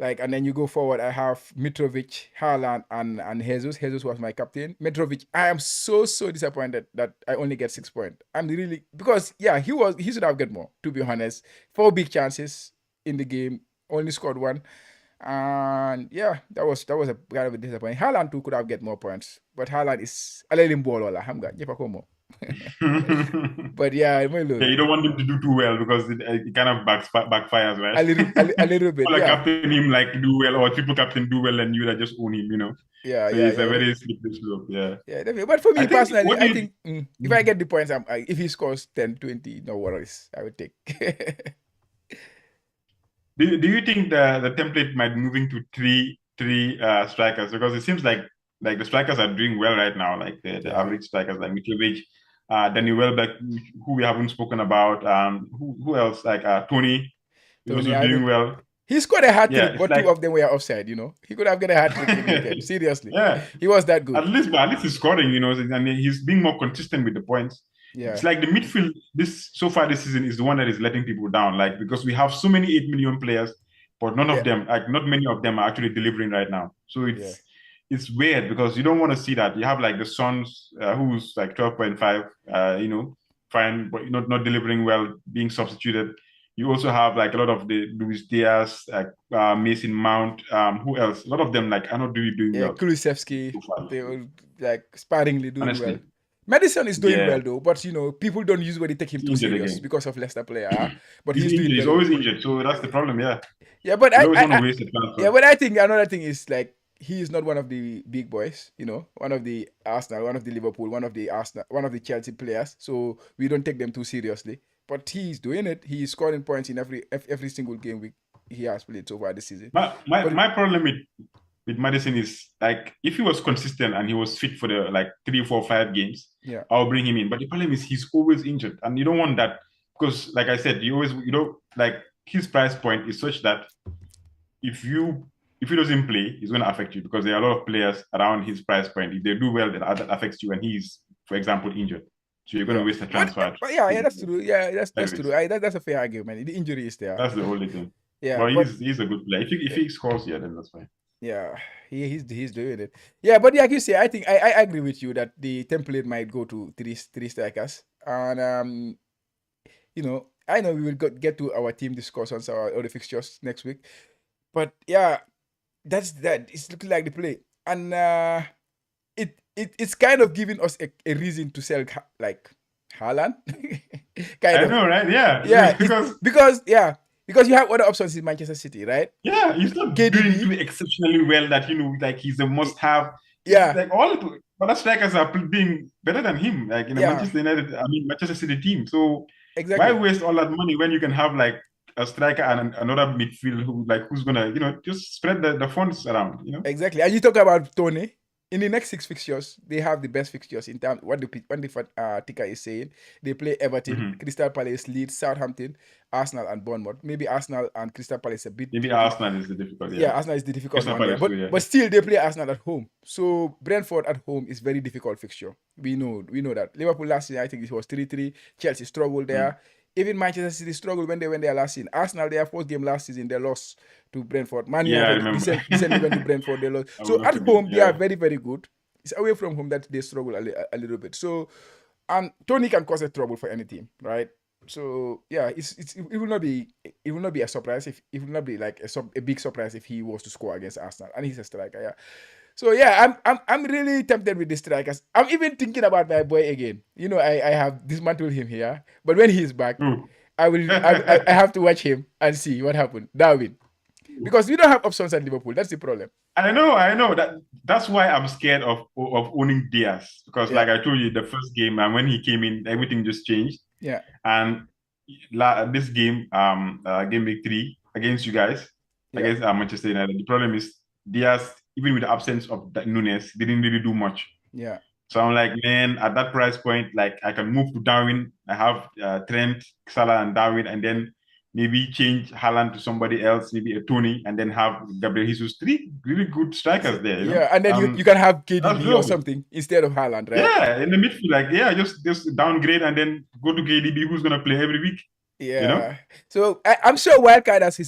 Like, and then you go forward, I have Mitrovic, Haaland, and Jesus. Jesus was my captain. Mitrovic, I am so disappointed that I only get 6 points. I'm really, because yeah, he should have get more, to be honest. 4 big chances in the game, only scored one. And yeah, that was a kind of a disappointment. Haaland too could have get more points, but Haaland is a little ball wala hamga jepa ko mo. But yeah, my Yeah, lord, you don't want him to do too well because it kind of backfires, right? a little bit, Or like yeah, captain him like do well, or triple captain do well, and you that just own him, you know. yeah, So yeah, it's a yeah. very slippery slope. Yeah, Yeah, definitely. But for I me think. personally, What do I you? think if I get the points, if he scores 10, 20, no worries. I would take. Do you think the template might be moving to three strikers, because it seems like the strikers are doing well right now, like the Yeah. average strikers like Mitrovic, Danny Welbeck, who we haven't spoken about, who else, like Tony is Tony, also I doing think well. he scored a hat Yeah, trick, it's but two like of them were offside, you know. He could have got a hat trick in the weekend. Seriously. yeah, He was that good. but at least he's scoring, you know, and he's being more consistent with the points. It's Yeah. like the midfield this so far this season is the one that is letting people down, like because we have so many 8 million players, but none Yeah. of them, like not many of them, are actually delivering right now. So Yeah. it's weird because you don't want to see that. You have like the Suns, who's like 12.5, fine, but not delivering well, being substituted. You also have like a lot of the Luis Diaz, like Mason Mount, who else? A lot of them like are not really doing Yeah. well Kulusevski, so far. they were like sparingly doing well. Honestly, Madison is doing yeah, well though, but you know, people don't usually take him he's too injured serious again. because of Leicester player. But He's he's doing injured. He's very well. always injured. So that's the problem. Yeah. Yeah, but You always want to waste a yeah, transfer. but I think another thing is like he is not one of the big boys, you know, one of the Arsenal, one of the Liverpool, one of the Arsenal, one of the Chelsea players. So we don't take them too seriously. But he's doing it. He's scoring points in every single game week he has played so far this season. My my, But my problem with Madison is like if he was consistent and he was fit for the like 3, 4, 5 games, yeah, I'll bring him in. But the problem is he's always injured, and you don't want that because, like I said, you don't like his price point is such that if you if he doesn't play, it's going to affect you because there are a lot of players around his price point. If they do well, that affects you, and he's, for example, injured. So you're going yeah. to waste a But, transfer. but yeah, that's true. Yeah, that's true. Anyways, That's a fair argument. The injury is there. that's the only thing. Yeah, But but he's a good player. If he scores, yeah, then that's fine. yeah, he's doing it. Yeah, but like you say, I think I agree with you that the template might go to three strikers. And you know, I know we will get to our team discussions or the fixtures next week. But yeah, that's that. It's looking like the play. And it's kind of giving us a reason to sell like Haaland. Kind I of. know, right? Yeah, Yeah, it's because you have other options in Manchester City, right? yeah, he's not doing too KDB. exceptionally well that like he's a must-have. He's Yeah, like all the other strikers are being better than him, like in a yeah, Manchester City team. So why exactly. waste all that money when you can have like a striker and another midfield who's gonna just spread the funds around, Exactly. And you talk about Tony. In the next 6 fixtures, they have the best fixtures in terms what the ticker is saying. They play Everton, Mhm. Crystal Palace, Leeds, Southampton, Arsenal, and Bournemouth. Maybe Arsenal and Crystal Palace a bit Maybe tricky. Arsenal is the difficult, yeah. Yeah, Arsenal is the difficult Crystal one there. Palace But too, yeah. but still they play Arsenal at home. So Brentford at home is very difficult fixture. We know that. Liverpool last season, I think it was 3-3. Chelsea struggled Mm. there. Even Manchester City struggled when they went there last season. Arsenal, their first game last season, they lost to Brentford. Man Yeah, I United remember. recently went to Brentford, they lost. I will So not at forget. home, they are Yeah. very, very good. It's away from home that they struggle a little bit. So, and Tony can cause a trouble for any team, right? So yeah, it will not be a surprise if it will not be like a big surprise if he was to score against Arsenal, and he's a striker. Yeah. So yeah, I'm really tempted with the strikers. I'm even thinking about my boy again. You know, I have dismantled him here, but when he's back, Ooh. I have to watch him and see what happened. Darwin, because we don't have options at Liverpool. That's the problem. I know that's why I'm scared of owning Diaz because, Yeah, like I told you, the first game and when he came in, everything just changed. yeah, And this game, game week 3 against you guys, yeah, against Manchester United, the problem is Diaz, even with the absence of Nunes, didn't really do much. yeah. So I'm like, man, at that price point, like I can move to Darwin. I have Trent, Salah, and Darwin, and then maybe change Haaland to somebody else, maybe a Tony, and then have Gabriel Jesus. 3 really good strikers there, Yeah, and then you can have That's KDB or doable. something instead of Haaland, right? Yeah, in the midfield, like yeah, just downgrade and then go to KDB, who's gonna play every week, you know? Yeah. So I'm sure wildcarders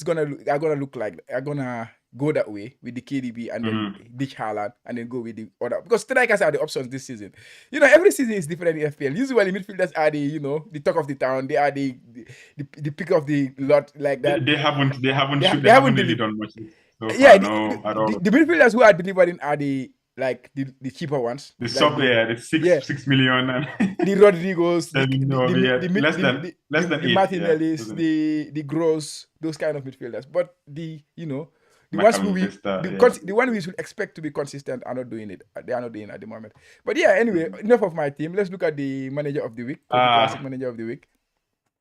are gonna look like are gonna go that way with the KDB and then Mm-hmm. ditch Haaland and then go with the other, because strikers are the options this season. Every season is different in FPL. Usually midfielders are the talk of the town. They are the pick of the lot like that. They They haven't haven't really delivered. done much so Yeah, far, no, at all. the midfielders who are delivering are the cheaper ones, like The yeah, 6 million and the Rodrigos, yeah, less than the eight, yeah, Martinellis, wasn't it? the Gross, those kind of midfielders. But the ones who we McAllister, yeah. the one we should expect to be consistent are not doing it. They are not doing it at the moment. But yeah, anyway, enough of my team. Let's look at the manager of the week, Kotu Classic Uh manager of the week.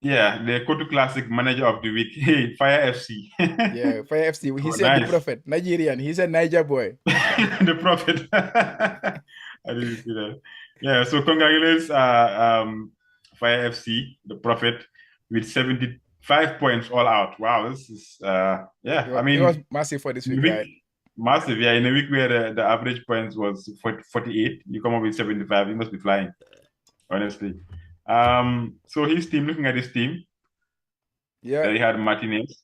yeah, the Kotu Classic Manager of the Week. Hey, Fire FC. Yeah, Fire FC. He Oh, said the nice. prophet, Nigerian. He said Niger boy. The Prophet. I didn't see that. Yeah, so congratulations, Fire FC, the Prophet, with 75 points all out. Wow, this is yeah. I It was mean, massive for this in a week, week, right? massive. Yeah, in a week where the average points was 48, you come up with 75. You must be flying, honestly. So his team, looking at his team, Yeah. he had Martinez.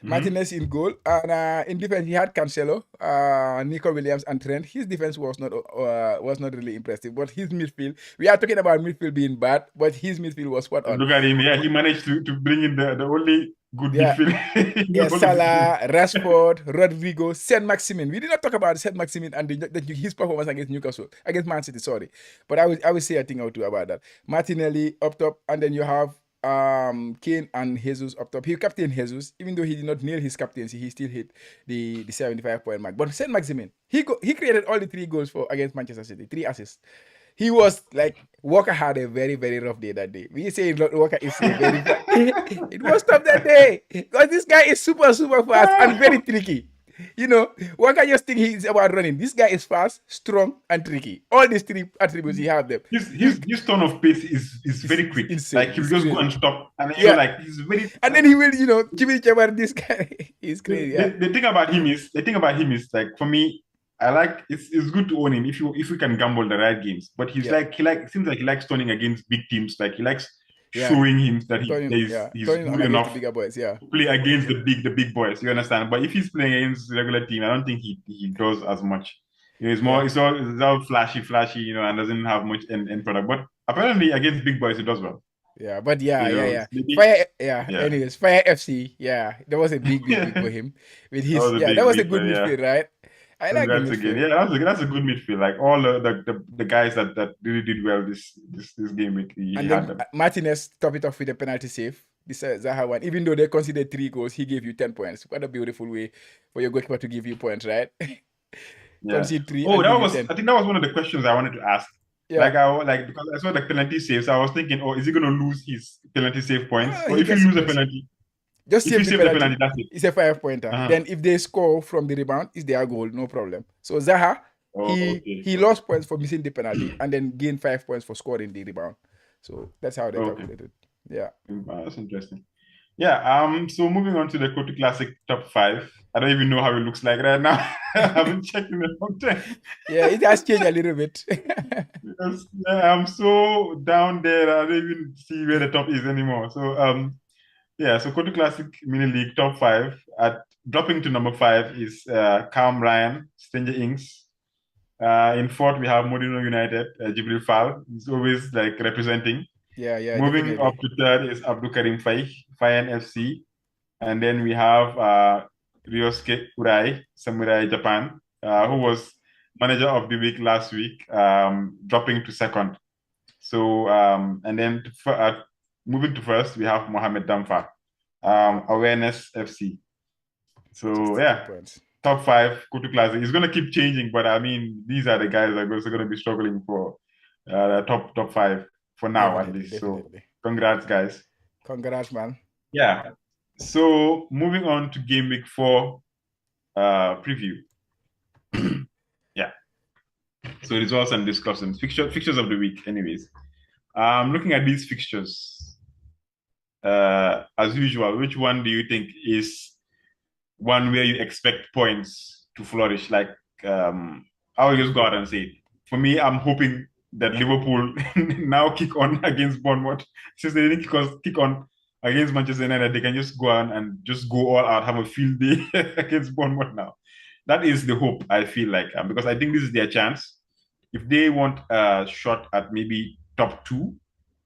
Martinez in goal, and in defense he had Cancelo, Nico Williams, and Trent. His defense was not really impressive, but his midfield. We are talking about midfield being bad, but his midfield was spot on. Look at him. Yeah, he managed to bring in the only good Yeah. midfield. Yeah, Salah, Rashford, Rodrigo, Saint Maximin. We did not talk about Saint Maximin and his performance against Newcastle, against Man City. Sorry, but I will say a thing or two about that. Martinelli up top, and then you have Kane and Jesus up top. He captained Jesus, even though he did not nail his captaincy, he still hit the 75-point mark. But Saint Maximin, he created all the 3 goals for against Manchester City, 3 assists. He was like, Walker had a very, very rough day that day. We say Walker is a very it was tough that day because this guy is super, super fast and very tricky. Walker just think he's about running. This guy is fast, strong, and tricky. All these 3 attributes, he have them. His turn of pace is very quick. Insane. Like he'll just go and stop, and Yeah. like he's very. And then he will, Jimmy Jabbar, this guy is crazy. Yeah. The thing about him is like, for me, I like it's good to own him if you can gamble the right games. But he's Yeah. it seems like he likes turning against big teams. Like he likes Yeah. showing him that Turning he's on good against enough the bigger boys. Yeah. to play against the big boys. You understand? But if he's playing against the regular team, I don't think he does as much. It's more it's all flashy, and doesn't have much end product. But apparently against big boys, he does well. Yeah, but yeah. maybe- Fire, Yeah. Anyways, Fire FC, yeah, that was a big week for him with his. That was a big that was a week good for- yeah. midfield, right? I like the Congrats again. midfield. Yeah, that's a good midfield. Like all the guys that really did well this game week. He And had then them. Martinez top it off with a penalty save. This Zaha one. Even though they considered 3 goals, he gave you 10 points. What a beautiful way for your goalkeeper to give you points, right? Yeah. Concede 3. Oh, and that give you was 10. I think that was one of the questions I wanted to ask. Yeah. Because I saw the penalty saves, I was thinking, oh, is he going to lose his penalty save points? No, Or he if you gets lose a points. penalty, Just if save you the save the penalty. penalty, that's it. It's a 5-pointer. Uh-huh. Then if they score from the rebound, it's their goal, no problem. So Zaha, Oh, okay. he lost points for missing the penalty and then gained 5 points for scoring the rebound. So that's how they Okay. calculated. Yeah. That's interesting. Yeah. So moving on to the Kotu Classic top 5. I don't even know how it looks like right now. I haven't checked in a long time. Yeah, it has changed a little bit. Because I'm so down there, I don't even see where the top is anymore. So so Kotu Classic Mini League top 5. At dropping to number 5 is Calm Ryan, Stranger Inks. In 4th we have Modino United, GW4. He's always like representing. Yeah. Moving definitely. up to 3rd is Abdul Karim Fayan FC. And then we have Ryosuke Urai, Samurai Japan, who was manager of the week last week, dropping to 2nd. So, and then moving to 1st, we have Mohamed Damfa, Awareness FC. So, yeah, Points. top 5, Kotu Classic. It's going to keep changing, but I mean, these are the guys that are also going to be struggling for the top 5 for now, at least. Definitely. So, congrats, guys. Congrats, man. Yeah. So moving on to game week 4 preview. Yeah. So results and discussions. Fixtures of the week, anyways. Looking at these fixtures, as usual, which one do you think is one where you expect points to flourish? Like, I will just go out and say it. For me, I'm hoping that Liverpool now kick on against Bournemouth. Since they didn't kick on against Manchester United, they can just go on and just go all out, have a field day against Bournemouth now. that is the hope, I feel like, because I think this is their chance. If they want a shot at maybe top two,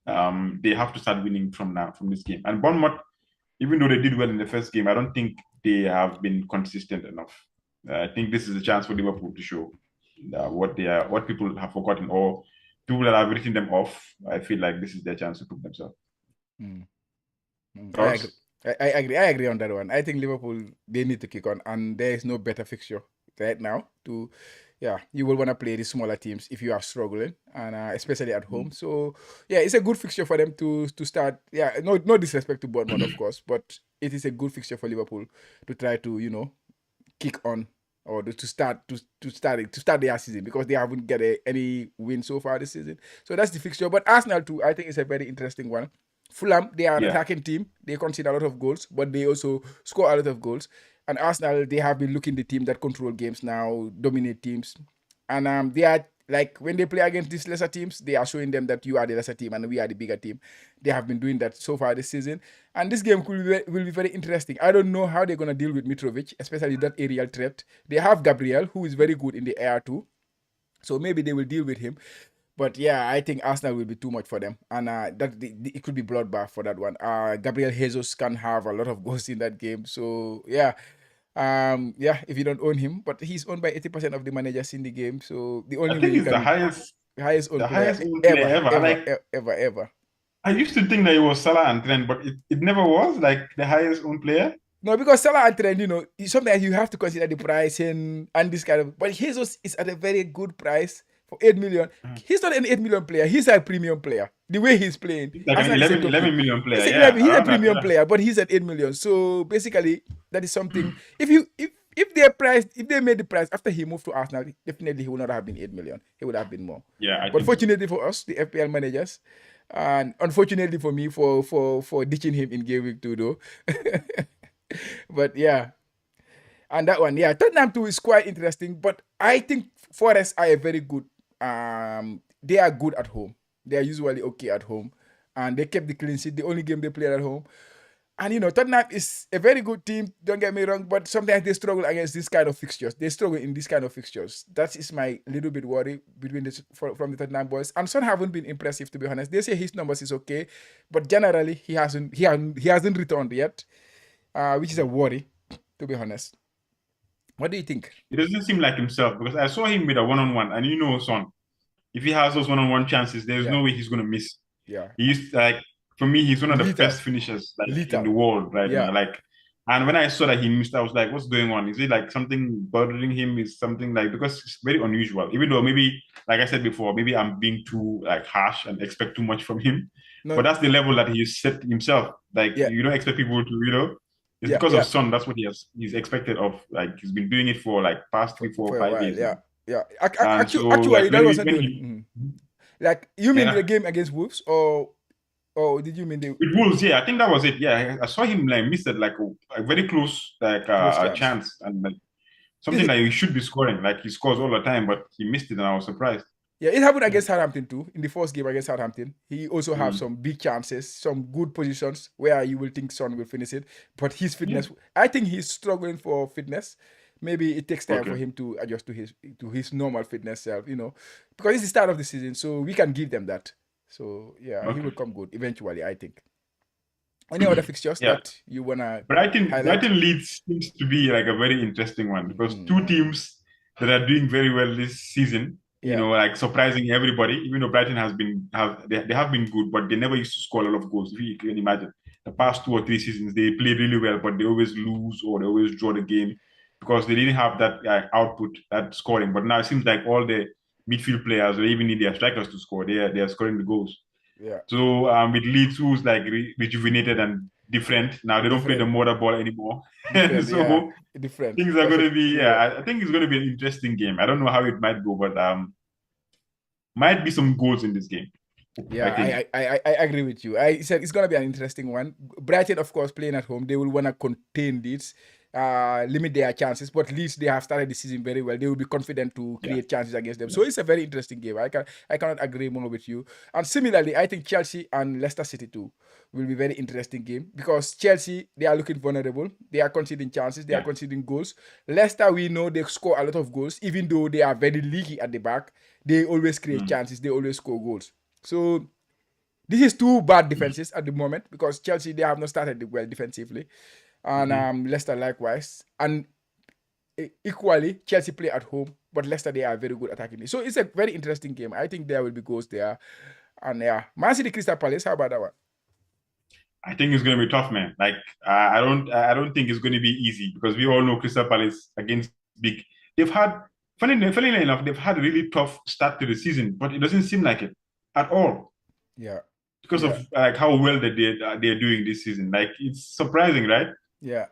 they have to start winning from now, from this game. And Bournemouth, even though they did well in the first game, I don't think they have been consistent enough. I think this is a chance for Liverpool to show what people have forgotten, or people that have written them off. I feel like this is their chance to prove themselves. I agree. I agree. I agree on that one. I think Liverpool, they need to kick on, and there is no better fixture right now to, you will want to play the smaller teams if you are struggling, and especially at home. So yeah, it's a good fixture for them to start. Yeah, no disrespect to Bournemouth, of course, but it is a good fixture for Liverpool to try to kick on, or to start their season, because they haven't got any win so far this season. So that's the fixture. But Arsenal too, I think, is a very interesting one. Fulham, they are an attacking team. They concede a lot of goals, but they also score a lot of goals. And Arsenal, they have been looking the team that control games now, dominate teams. And they are, like, when they play against these lesser teams, they are showing them that you are the lesser team and we are the bigger team. They have been doing that so far this season. And this game will be very interesting. I don't know how they're going to deal with Mitrovic, especially that aerial threat. They have Gabriel, who is very good in the air too. So maybe they will deal with him. But yeah, I think Arsenal will be too much for them, and it could be bloodbath for that one. Gabriel Jesus can have a lot of goals in that game, so yeah, if you don't own him, but he's owned by 80% of the managers in the game, so the only I way think you he's the can highest owned player owned player ever, ever. ever, Like, ever. I used to think that it was Salah and Trent, but it never was like the highest owned player. No, because Salah and Trent, sometimes you have to consider the price and this kind of. But Jesus is at a very good price for 8 million. He's not an 8 million player. He's a premium player. The way he's playing, He's like an Arsenal is a top 11 team. million player. He's Yeah, he's a around that. premium Yeah. player, but he's at 8 million. So basically, that is something. If they made the price after he moved to Arsenal, definitely he would not have been 8 million. He would have been more. Yeah, I But think so. fortunately for us, the FPL managers, and unfortunately for me, for ditching him in game week 2 though. But yeah. And that one, Tottenham too is quite interesting. But I think Forest are a very good. They are good at home. They are usually okay at home, and they kept the clean sheet. The only game they played at home, and Tottenham is a very good team. Don't get me wrong, but sometimes they struggle against this kind of fixtures. They struggle in this kind of fixtures. That is my little bit worry from the Tottenham boys. And Son haven't been impressive, to be honest. They say his numbers is okay, but generally he hasn't returned yet, which is a worry, to be honest. What do you think? It doesn't seem like himself, because I saw him with a one-on-one, and Son, if he has those one-on-one chances, there's no way he's gonna miss. Yeah. He's like, for me, he's one of the Lethal. best finishers in Lethal. the world right now. Like, and when I saw that he missed, I was like, what's going on? Is it like something bothering him? Is something like, because it's very unusual. Even though maybe, like I said before, maybe I'm being too like harsh and expect too much from him. No. But that's the level that he's set himself. Like, you don't expect people to, it's because of Son. That's what he's expected of. Like, he's been doing it for like past 3, 4, 5 years. Yeah. So, actually, that wasn't good. he, like, you mean the game against Wolves, or did you mean the with Wolves? Yeah, I think that was it. Yeah, I saw him like miss it like a very close chance, and like something that he should be scoring. Like, he scores all the time, but he missed it, and I was surprised. Yeah, it happened against Southampton too. In the first game against Southampton, he also have some big chances, some good positions where you will think Son will finish it. But his fitness, I think he's struggling for fitness. Maybe it takes time for him to adjust to his normal fitness self, because it's the start of the season, so we can give them that. So yeah, he will come good eventually, I think. Any other fixtures that you wanna? Brighton Leeds seems to be like a very interesting one, because two teams that are doing very well this season. Like surprising everybody. Even though Brighton they have been good, but they never used to score a lot of goals. If you can imagine, the past 2 or 3 seasons they played really well, but they always lose or they always draw the game because they didn't have that output, that scoring. But now it seems like all the midfield players, or even need their strikers to score, they are scoring the goals. Yeah. So with Leeds, who's like rejuvenated and different now, they don't play the motor ball anymore. So different things are going to be I think it's going to be an interesting game. I don't know how it might go, but might be some goals in this game. Yeah, I agree with you. I said it's going to be an interesting one. Brighton, of course, playing at home, they will want to contain Leeds. limit their chances. But at least they have started the season very well. They will be confident to Yeah. create chances against them. Yeah. So it's a very interesting game. I cannot agree more with you. And similarly, I think Chelsea and Leicester City too will be very interesting game because Chelsea, they are looking vulnerable. They are conceding chances. They are Yeah. conceding goals. Leicester, we know they score a lot of goals, even though they are very leaky at the back. They always create chances. They always score goals. So this is two bad defenses at the moment because Chelsea, they have not started well defensively, and Leicester likewise. And equally, Chelsea play at home, but Leicester, they are very good attacking. So it's a very interesting game. I think there will be goals there. And yeah, Man City Crystal Palace, how about that one? I think it's going to be tough, man. Like I don't think it's going to be easy because we all know Crystal Palace against big. They've had funnily enough, they've had a really tough start to the season, but it doesn't seem like it at all Yeah. because of like how well that they're doing this season. Like it's surprising, right? Yeah.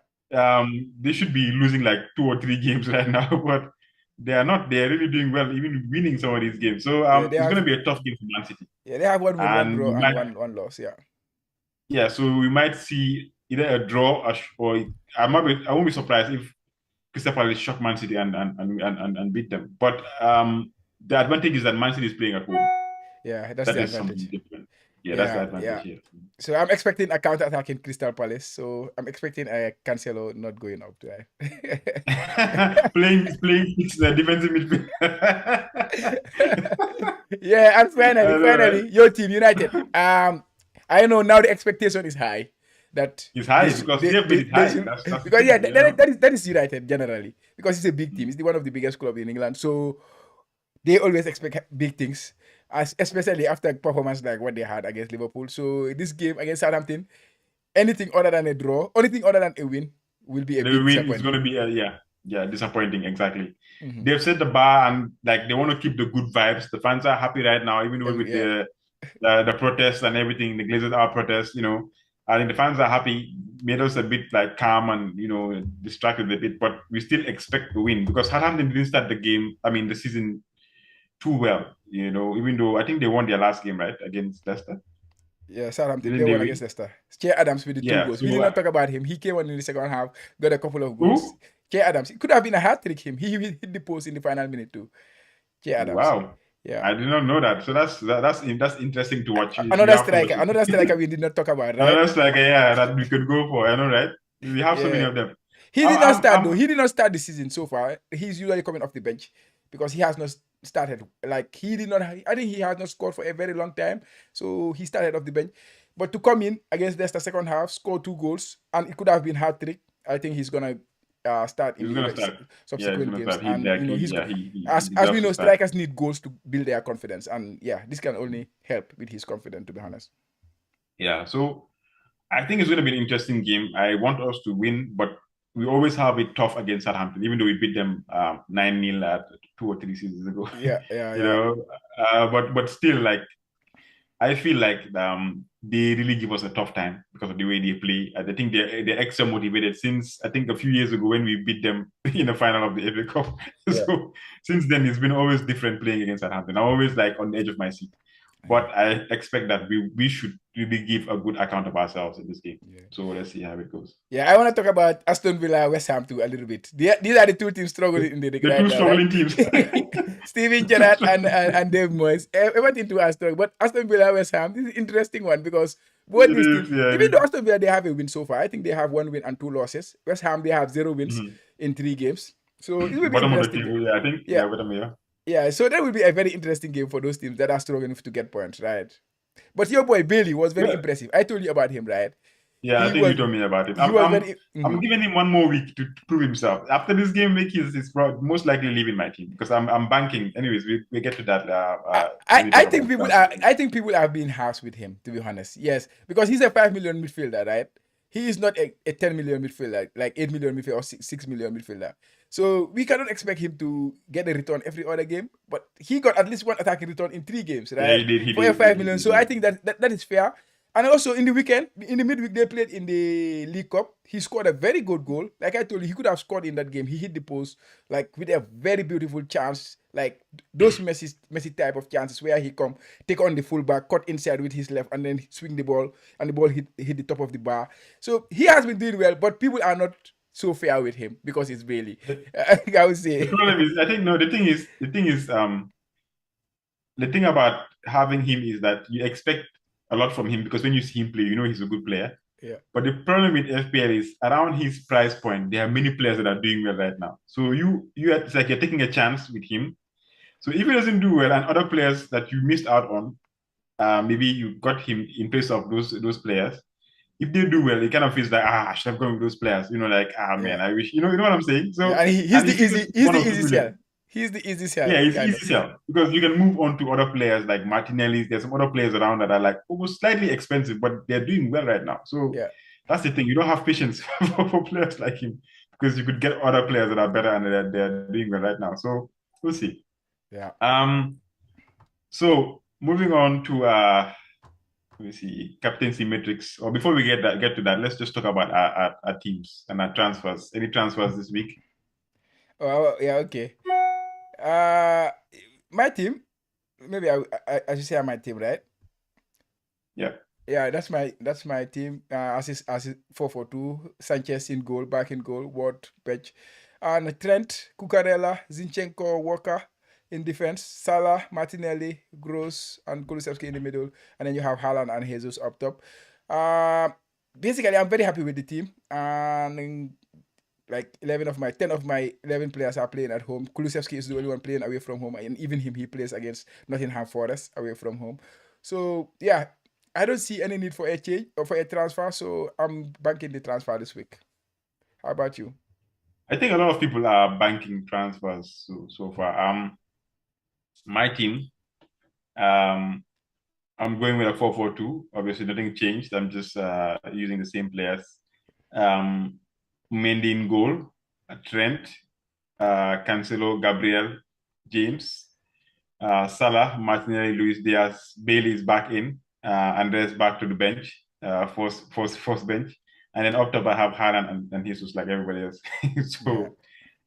They should be losing like 2 or 3 games right now, but they are not. They are really doing well, even winning some of these games. So Yeah, it's going to be a tough game for Man City. Yeah, they have one win, one And draw, we and might, one loss. Yeah. yeah, so we might see either a draw or I won't be surprised if Crystal Palace shock Man City and beat them. But the advantage is that Man City is playing at home. Yeah, that's That the is advantage. something different. Yeah, that's the Yeah, advantage yeah. here. So I'm expecting a counter attack in Crystal Palace. So I'm expecting a Cancelo not going up there. playing the defensive midfield. Yeah, and I know, right? finally, your team United. I know now the expectation is high that It's high because EFB is they high. should, That's the because yeah, thing, you know. that is United generally because it's a big team. It's one of the biggest clubs in England. So they always expect big things, especially after a performance like what they had against Liverpool. So this game against Southampton, anything other than a draw, anything other than a win will be a The big win is going disappointment. to be disappointing. Exactly. Mm-hmm. They've set the bar and like they want to keep the good vibes. The fans are happy right now, even with Yeah, the protests and everything. The Glazers are protests, you know. I think the fans are happy. Made us a bit like calm and distracted a bit, but we still expect to win because Southampton didn't start the game. I mean, the season too well. You know, even though I think they won their last game right against Leicester. yeah, Southampton, they Didn't they won against win? Leicester. Che Adams with the two Yeah. goals. We did So not talk about him. He came on in the second half, got a couple of goals. who? Che Adams, it could have been a hat trick. Him. He hit the post in the final minute too. Che Adams. Wow. Yeah. I did not know that. So that's interesting to watch. You Another have to striker. Another striker we did not talk about, right? another striker, yeah, that we could go for. I know, right? We have so many Yeah. of them. He did not start though. I'm He did not start the season so far. He's usually coming off the bench because he has not started. Like he did not. I think he has not scored for a very long time. So he started off the bench. But to come in against Leicester second half, score 2 goals, and it could have been hat trick. I think he's gonna start in he's gonna the start. Yeah, he's subsequent gonna games, start. and he's He as we deserves to know, start. strikers need goals to build their confidence, and yeah, this can only help with his confidence. To be honest. Yeah. So I think it's gonna be an interesting game. I want us to win, but we always have it tough against Southampton, even though we beat them 9-0 at 2 or 3 seasons ago. Yeah, yeah, you yeah. know, but still, like I feel like they really give us a tough time because of the way they play. I think they're extra motivated since I think a few years ago when we beat them in the final of the FA Cup. Yeah. So since then it's been always different playing against Southampton. I'm always like on the edge of my seat. But I expect that we should really give a good account of ourselves in this game. Yeah. So let's see how it goes. Yeah, I want to talk about Aston Villa, West Ham too a little bit. These are the two teams struggling in the league The right two now, struggling right? teams. Steven Gerrard and Dave Moyes. Everything to us struggle. But Aston Villa, West Ham, this is an interesting one because both It these is, teams, yeah. even though Aston Villa, they have a win so far. I think they have 1 win and 2 losses. West Ham, they have 0 wins in 3 games. So it will be Bottom of the interesting. table, yeah, I think. Yeah. Bottom, yeah. Yeah, so that will be a very interesting game for those teams that are struggling to get points, right? But your boy Bailey was very impressive. I told you about him, right? Yeah, I think you told me about it. I'm giving him 1 more week to prove himself. After this game week, he's most likely leaving my team because I'm banking. Anyways, we get to that. I think people are being harsh with him, to be honest. Yes, because he's a 5 million midfielder, right? He is not a 10 million midfielder, like 8 million midfielder or 6 million midfielder. So we cannot expect him to get a return every other game, but he got at least 1 attacking return in 3 games, right? Yeah, he for did, a 5 million. So I think that is fair. And also in the weekend, in the midweek, they played in the League Cup. He scored a very good goal. Like I told you, he could have scored in that game. He hit the post like with a very beautiful chance, like those Messi type of chances where he come take on the fullback, cut inside with his left, and then swing the ball, and the ball hit the top of the bar. So he has been doing well, but people are not so fair with him because it's Bailey. The, I would say. the problem is, I think no. The thing about having him is that you expect a lot from him because when you see him play, you know he's a good player. Yeah. But the problem with FPL is around his price point, there are many players that are doing well right now. So it's like you're taking a chance with him. So if he doesn't do well and other players that you missed out on, maybe you got him in place of those players. If they do well, it kind of feels like I should have gone with those players. Like man, Yeah. I wish you know what I'm saying. Yeah, So and and he's still he's one the of easy two sell. million. He's the easy sell, Yeah, it's kind easy of. sell because you can move on to other players like Martinelli. There's some other players around that are like almost slightly expensive, but they're doing well right now. So Yeah. that's the thing. You don't have patience for players like him because you could get other players that are better and they're doing well right now. So we'll see. Yeah. So moving on to let me see captaincy metrics. Or before we get to that, let's just talk about our teams and our transfers. Any transfers this week? Oh, yeah, okay. My team, maybe I should say my team, right? Yeah. Yeah, that's my team. Assist 4-4-2. Sanchez in goal, back in goal. Ward, bench, and Trent, Cucurella, Zinchenko, Walker in defense. Salah, Martinelli, Gross, and Kulusevski in the middle. And then you have Haaland and Jesus up top. Basically, I'm very happy with the team. And like 10 of my 11 players are playing at home. Kulusevski is the only one playing away from home, and even him, he plays against Nottingham Forest away from home. So yeah, I don't see any need for a change or for a transfer. So I'm banking the transfer this week. How about you? I think a lot of people are banking transfers so far. My team, um, I'm going with a 4-4-2. Obviously, nothing changed. I'm just using the same players. Mendy in goal, Trent, Cancelo, Gabriel, James, Salah, Martinelli, Luis Diaz, Bailey is back in, Andres back to the bench, force bench. And then up top, I have Haaland and Jesus like everybody else. Yeah, So,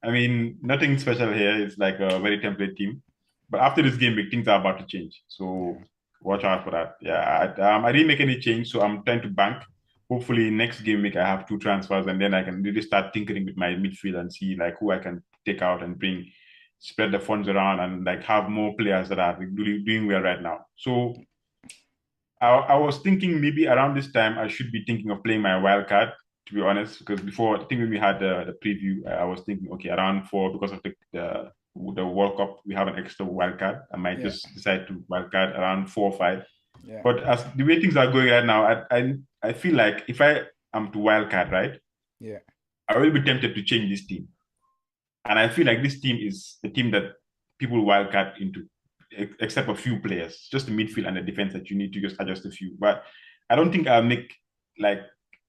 I mean, nothing special here. It's like a very template team. But after this game, things are about to change. yeah, So watch out for that. Yeah, I didn't make any change, so I'm trying to bank. Hopefully, next game week I have two transfers, and then I can really start tinkering with my midfield and see like who I can take out and bring, spread the funds around, and like have more players that are doing well right now. So I was thinking maybe around this time I should be thinking of playing my wild card, to be honest, because before I think when we had the preview, I was thinking, okay, around 4 because of the World Cup, we have an extra wild card. I might yeah, just decide to wild card around 4 or 5. yeah, But as the way things are going right now, I feel like if I am to wild card, right, yeah, I will be tempted to change this team. And I feel like this team is the team that people wildcard into, except a few players, just the midfield and the defense that you need to just adjust a few. But I don't think I'll make like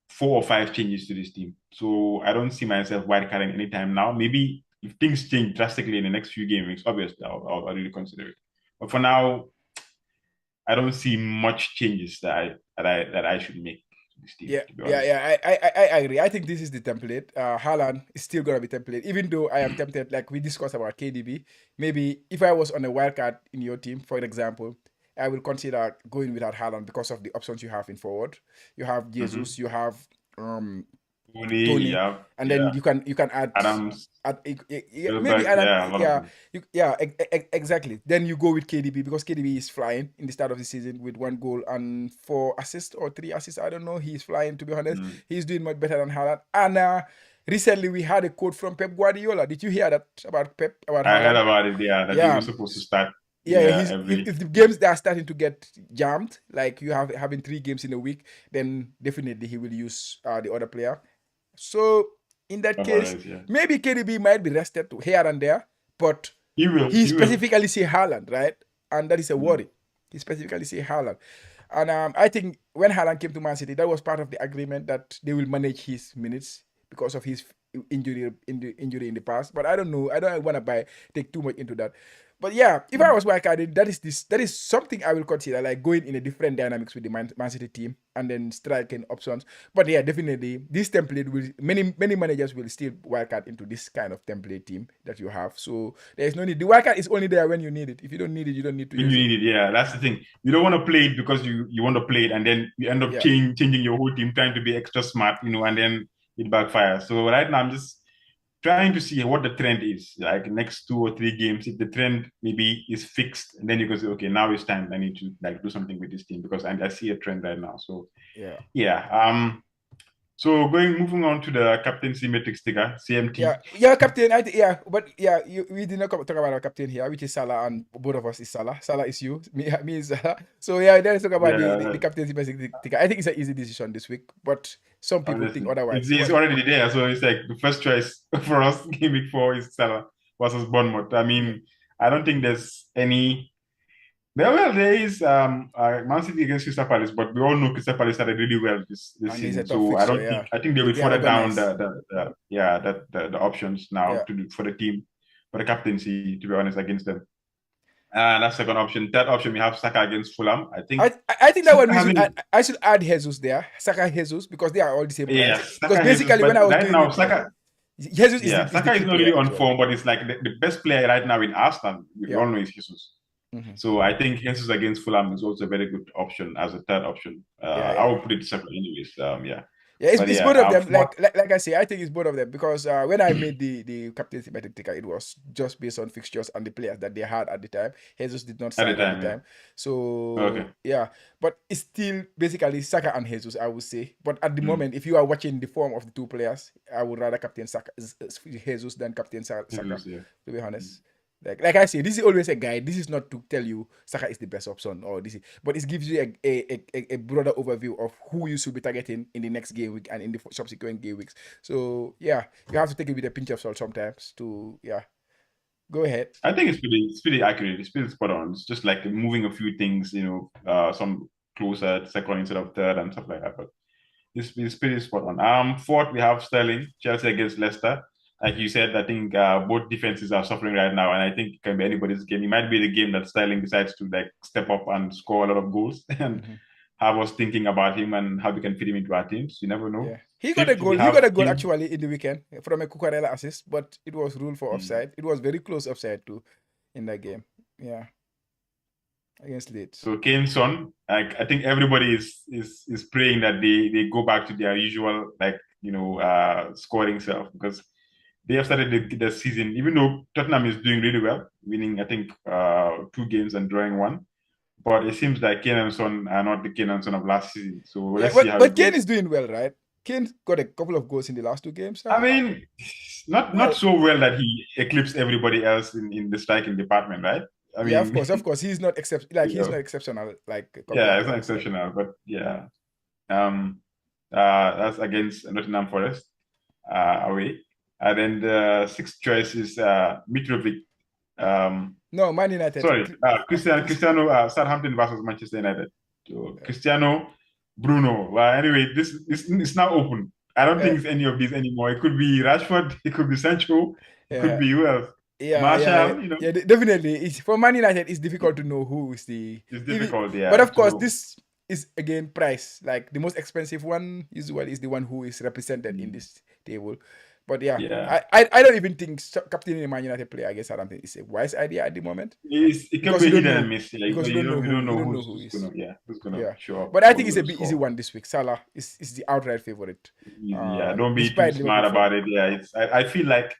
4 or 5 changes to this team. So I don't see myself wildcarding anytime now. Maybe if things change drastically in the next few game weeks, obviously I'll really consider it. But for now, I don't see much changes that I should make to this team, yeah, to be yeah, honest. yeah. I agree. I think this is the template. Haaland is still gonna be template, even though I am tempted. Like we discussed about KDB, maybe if I was on a wild card in your team, for example, I will consider going without Haaland because of the options you have in forward. You have Jesus, Mm-hmm. you have um Tony, Tony, yeah, and then yeah. you can Adams, maybe Gilbert, add yeah, a lot of yeah, them. exactly. Then you go with KDB because KDB is flying in the start of the season with 1 goal and 4 assists or 3 assists. I don't know. He's flying, to be honest. Mm. He's doing much better than Haaland. And recently we had a quote from Pep Guardiola. Did you hear that about Pep about I heard Haaland? about it, yeah, that he Yeah, was supposed to start, yeah, yeah, he's every if the games that are starting to get jammed, like you have having 3 games in a week, then definitely he will use the other player. So in that case, Alvarez, yeah. maybe KDB might be rested here and there, but he He will. specifically say Haaland, right? And that is a Mm. worry. He specifically say Haaland. And I think when Haaland came to Man City, that was part of the agreement that they will manage his minutes because of his injury in the past. But I don't know. I don't want to take too much into that. But yeah, if I Mm. was wildcarded, that is something I will consider, like going in a different dynamics with the Man City team and then striking options. But yeah, definitely this template will many managers will still wildcard into this kind of template team that you have. So there is no need. The wildcard is only there when you need it. If you don't need it, you don't need to When use you it. need it, yeah, that's the thing. You don't want to play it because you want to play it, and then you end up Yeah, changing your whole team, trying to be extra smart, and then it backfires. So right now I'm just trying to see what the trend is. Like next 2 or 3 games, if the trend maybe is fixed, and then you can say, okay, now it's time. I need to like do something with this team because I see a trend right now. So Yeah. yeah. So moving on to the captaincy metric sticker, CMT. Yeah, captain. But yeah, we did not talk about our captain here, which is Salah, and both of us is Salah. Salah is you, me is Salah. So yeah, let's talk about the Yeah, captaincy ticker. I think it's an easy decision this week, but some people think honestly, otherwise. it's already there. So it's like the first choice for us game week 4 is Salah versus Bournemouth. I Yeah, mean, I don't think there's any. There is Man City against Crystal Palace, but we all know Crystal Palace started really well this and it's a season. tough So I fixture. don't Yeah, think I think they will they are further down organized. the options now Yeah, for the team for the captaincy, to be honest, against them. That's second option. Third option we have Saka against Fulham. I think I think that Saka one we should having I should add Jesus there, Saka Jesus, because they are all the same yeah price. Because Saka Jesus, basically, when I but was right doing now it, Saka Jesus yeah is the Saka is key not player really on actually. form, but it's like the best player right now in Arsenal. We all Yeah. know is Jesus. Mhm. So I think Jesus against Fulham is also a very good option as a third option. I Yeah. will put it second anyways. Yeah. Yeah, But it's yeah, both of them. fourth Like I say, I think it's both of them because when I made the captaincy thematic ticker, it was just based on fixtures and the players that they had at the time. Jesus did not at the sign at the time, yeah. time, so Okay. yeah. But it's still basically Saka and Jesus, I would say. But at the Mm. moment, if you are watching the form of the two players, I would rather captain Jesus than captain Saka. Jesus, yeah. To be honest. Like I say, this is always a guide. This is not to tell you Saka is the best option or this is, but it gives you a broader overview of who you should be targeting in the next game week and in the subsequent game weeks. So yeah, you have to take it with a pinch of salt sometimes to go ahead. I think it's pretty accurate. It's pretty spot on. It's just like moving a few things, some closer to second instead of third and stuff like that. But it's pretty spot on. Fourth we have Sterling, Chelsea against Leicester. Like you said, I think both defenses are suffering right now, and I think it can be anybody's game. It might be the game that Sterling decides to like step up and score a lot of goals and Mhm. have us thinking about him and how we can fit him into our teams. You never know. Yeah, he got a Fifth, we goal. He have got a goal King. actually in the weekend from a Cucurella assist, but it was ruled for offside. It was very close offside too in that game. Yeah, against Leeds. So Kane's son, like I think everybody is praying that they go back to their usual scoring self because they have started the season, even though Tottenham is doing really well, winning I think 2 games and drawing one. But it seems like Kane and Son are not the Kane and Son of last season. So Yeah, let's see but how it Kane goes. is doing well, right? Kane got a couple of goals in the last 2 games. I mean, not Well, so well that he eclipsed everybody else in the striking department, right? I yeah, mean, of course, he's not you he's not know, exceptional like compared yeah, to it's the not rest. Yeah, exceptional, but yeah. That's against Nottingham Forest away. And then the sixth choice is Mitrovic. no, Man United. Sorry, Cristiano, Southampton versus Manchester United. So Uh, Cristiano, Bruno. Well, anyway, this is now open. I don't uh, think it's any of these anymore. It could be Rashford, it could be Sancho, it could yeah, be who else? yeah. Marshall, Definitely. It's for Man United. It's difficult to know who is the. it's If difficult, but yeah, of to course, know. this is again price. Like the most expensive one usually is the one who is represented in Mm, this table. But yeah, yeah. I don't even think captaining a Man United player against Southampton is a wise idea at the moment It can because be you don't hidden and know miss. Yeah, because you don't know you don't you know don't know who's, who who's is. gonna yeah who's gonna Yeah, show up but I or think who's it's a gonna bit easy score. one this week. Salah is the outright favorite. Easy, yeah. Don't be too Despite smart Liverpool form. about it. Yeah, I feel like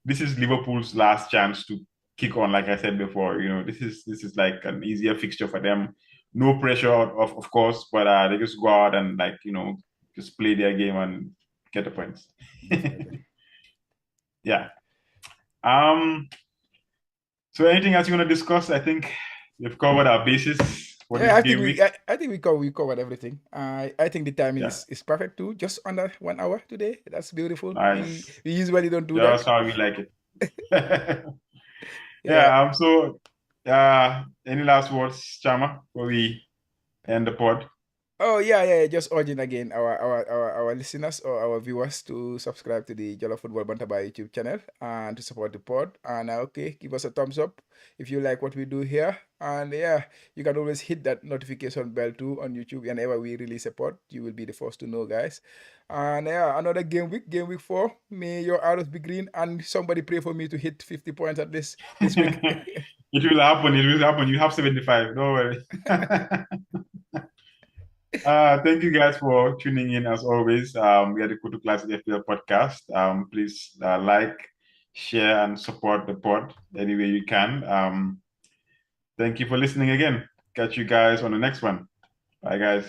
this is Liverpool's last chance to kick on. Like I said before, this is like an easier fixture for them. No pressure, of course, but they just go out and just play their game and get the points. Definitely. Yeah. Um. So anything else you want to discuss? I think we've covered our bases for Yeah, this game week. I think we covered everything. I think the timing Yeah. is perfect too. Just under 1 hour today. That's beautiful. Nice. We usually don't do that. Just how we like it. Yeah. Yeah. So, any last words, Chama, before we end the pod? Oh yeah. Just urging again our listeners or our viewers to subscribe to the Jollof Football Bantaba YouTube channel and to support the pod. And okay, give us a thumbs up if you like what we do here. And yeah, you can always hit that notification bell too on YouTube. Whenever we release a pod, you will be the first to know, guys. And yeah, another game week 4. May your arrows be green and somebody pray for me to hit 50 points at this week. It will happen. It will happen. You have 75. Don't worry. Thank you guys for tuning in as always. We are the Kotu Classic FPL podcast. Please like, share, and support the pod any way you can. Thank you for listening again. Catch you guys on the next one. Bye, guys.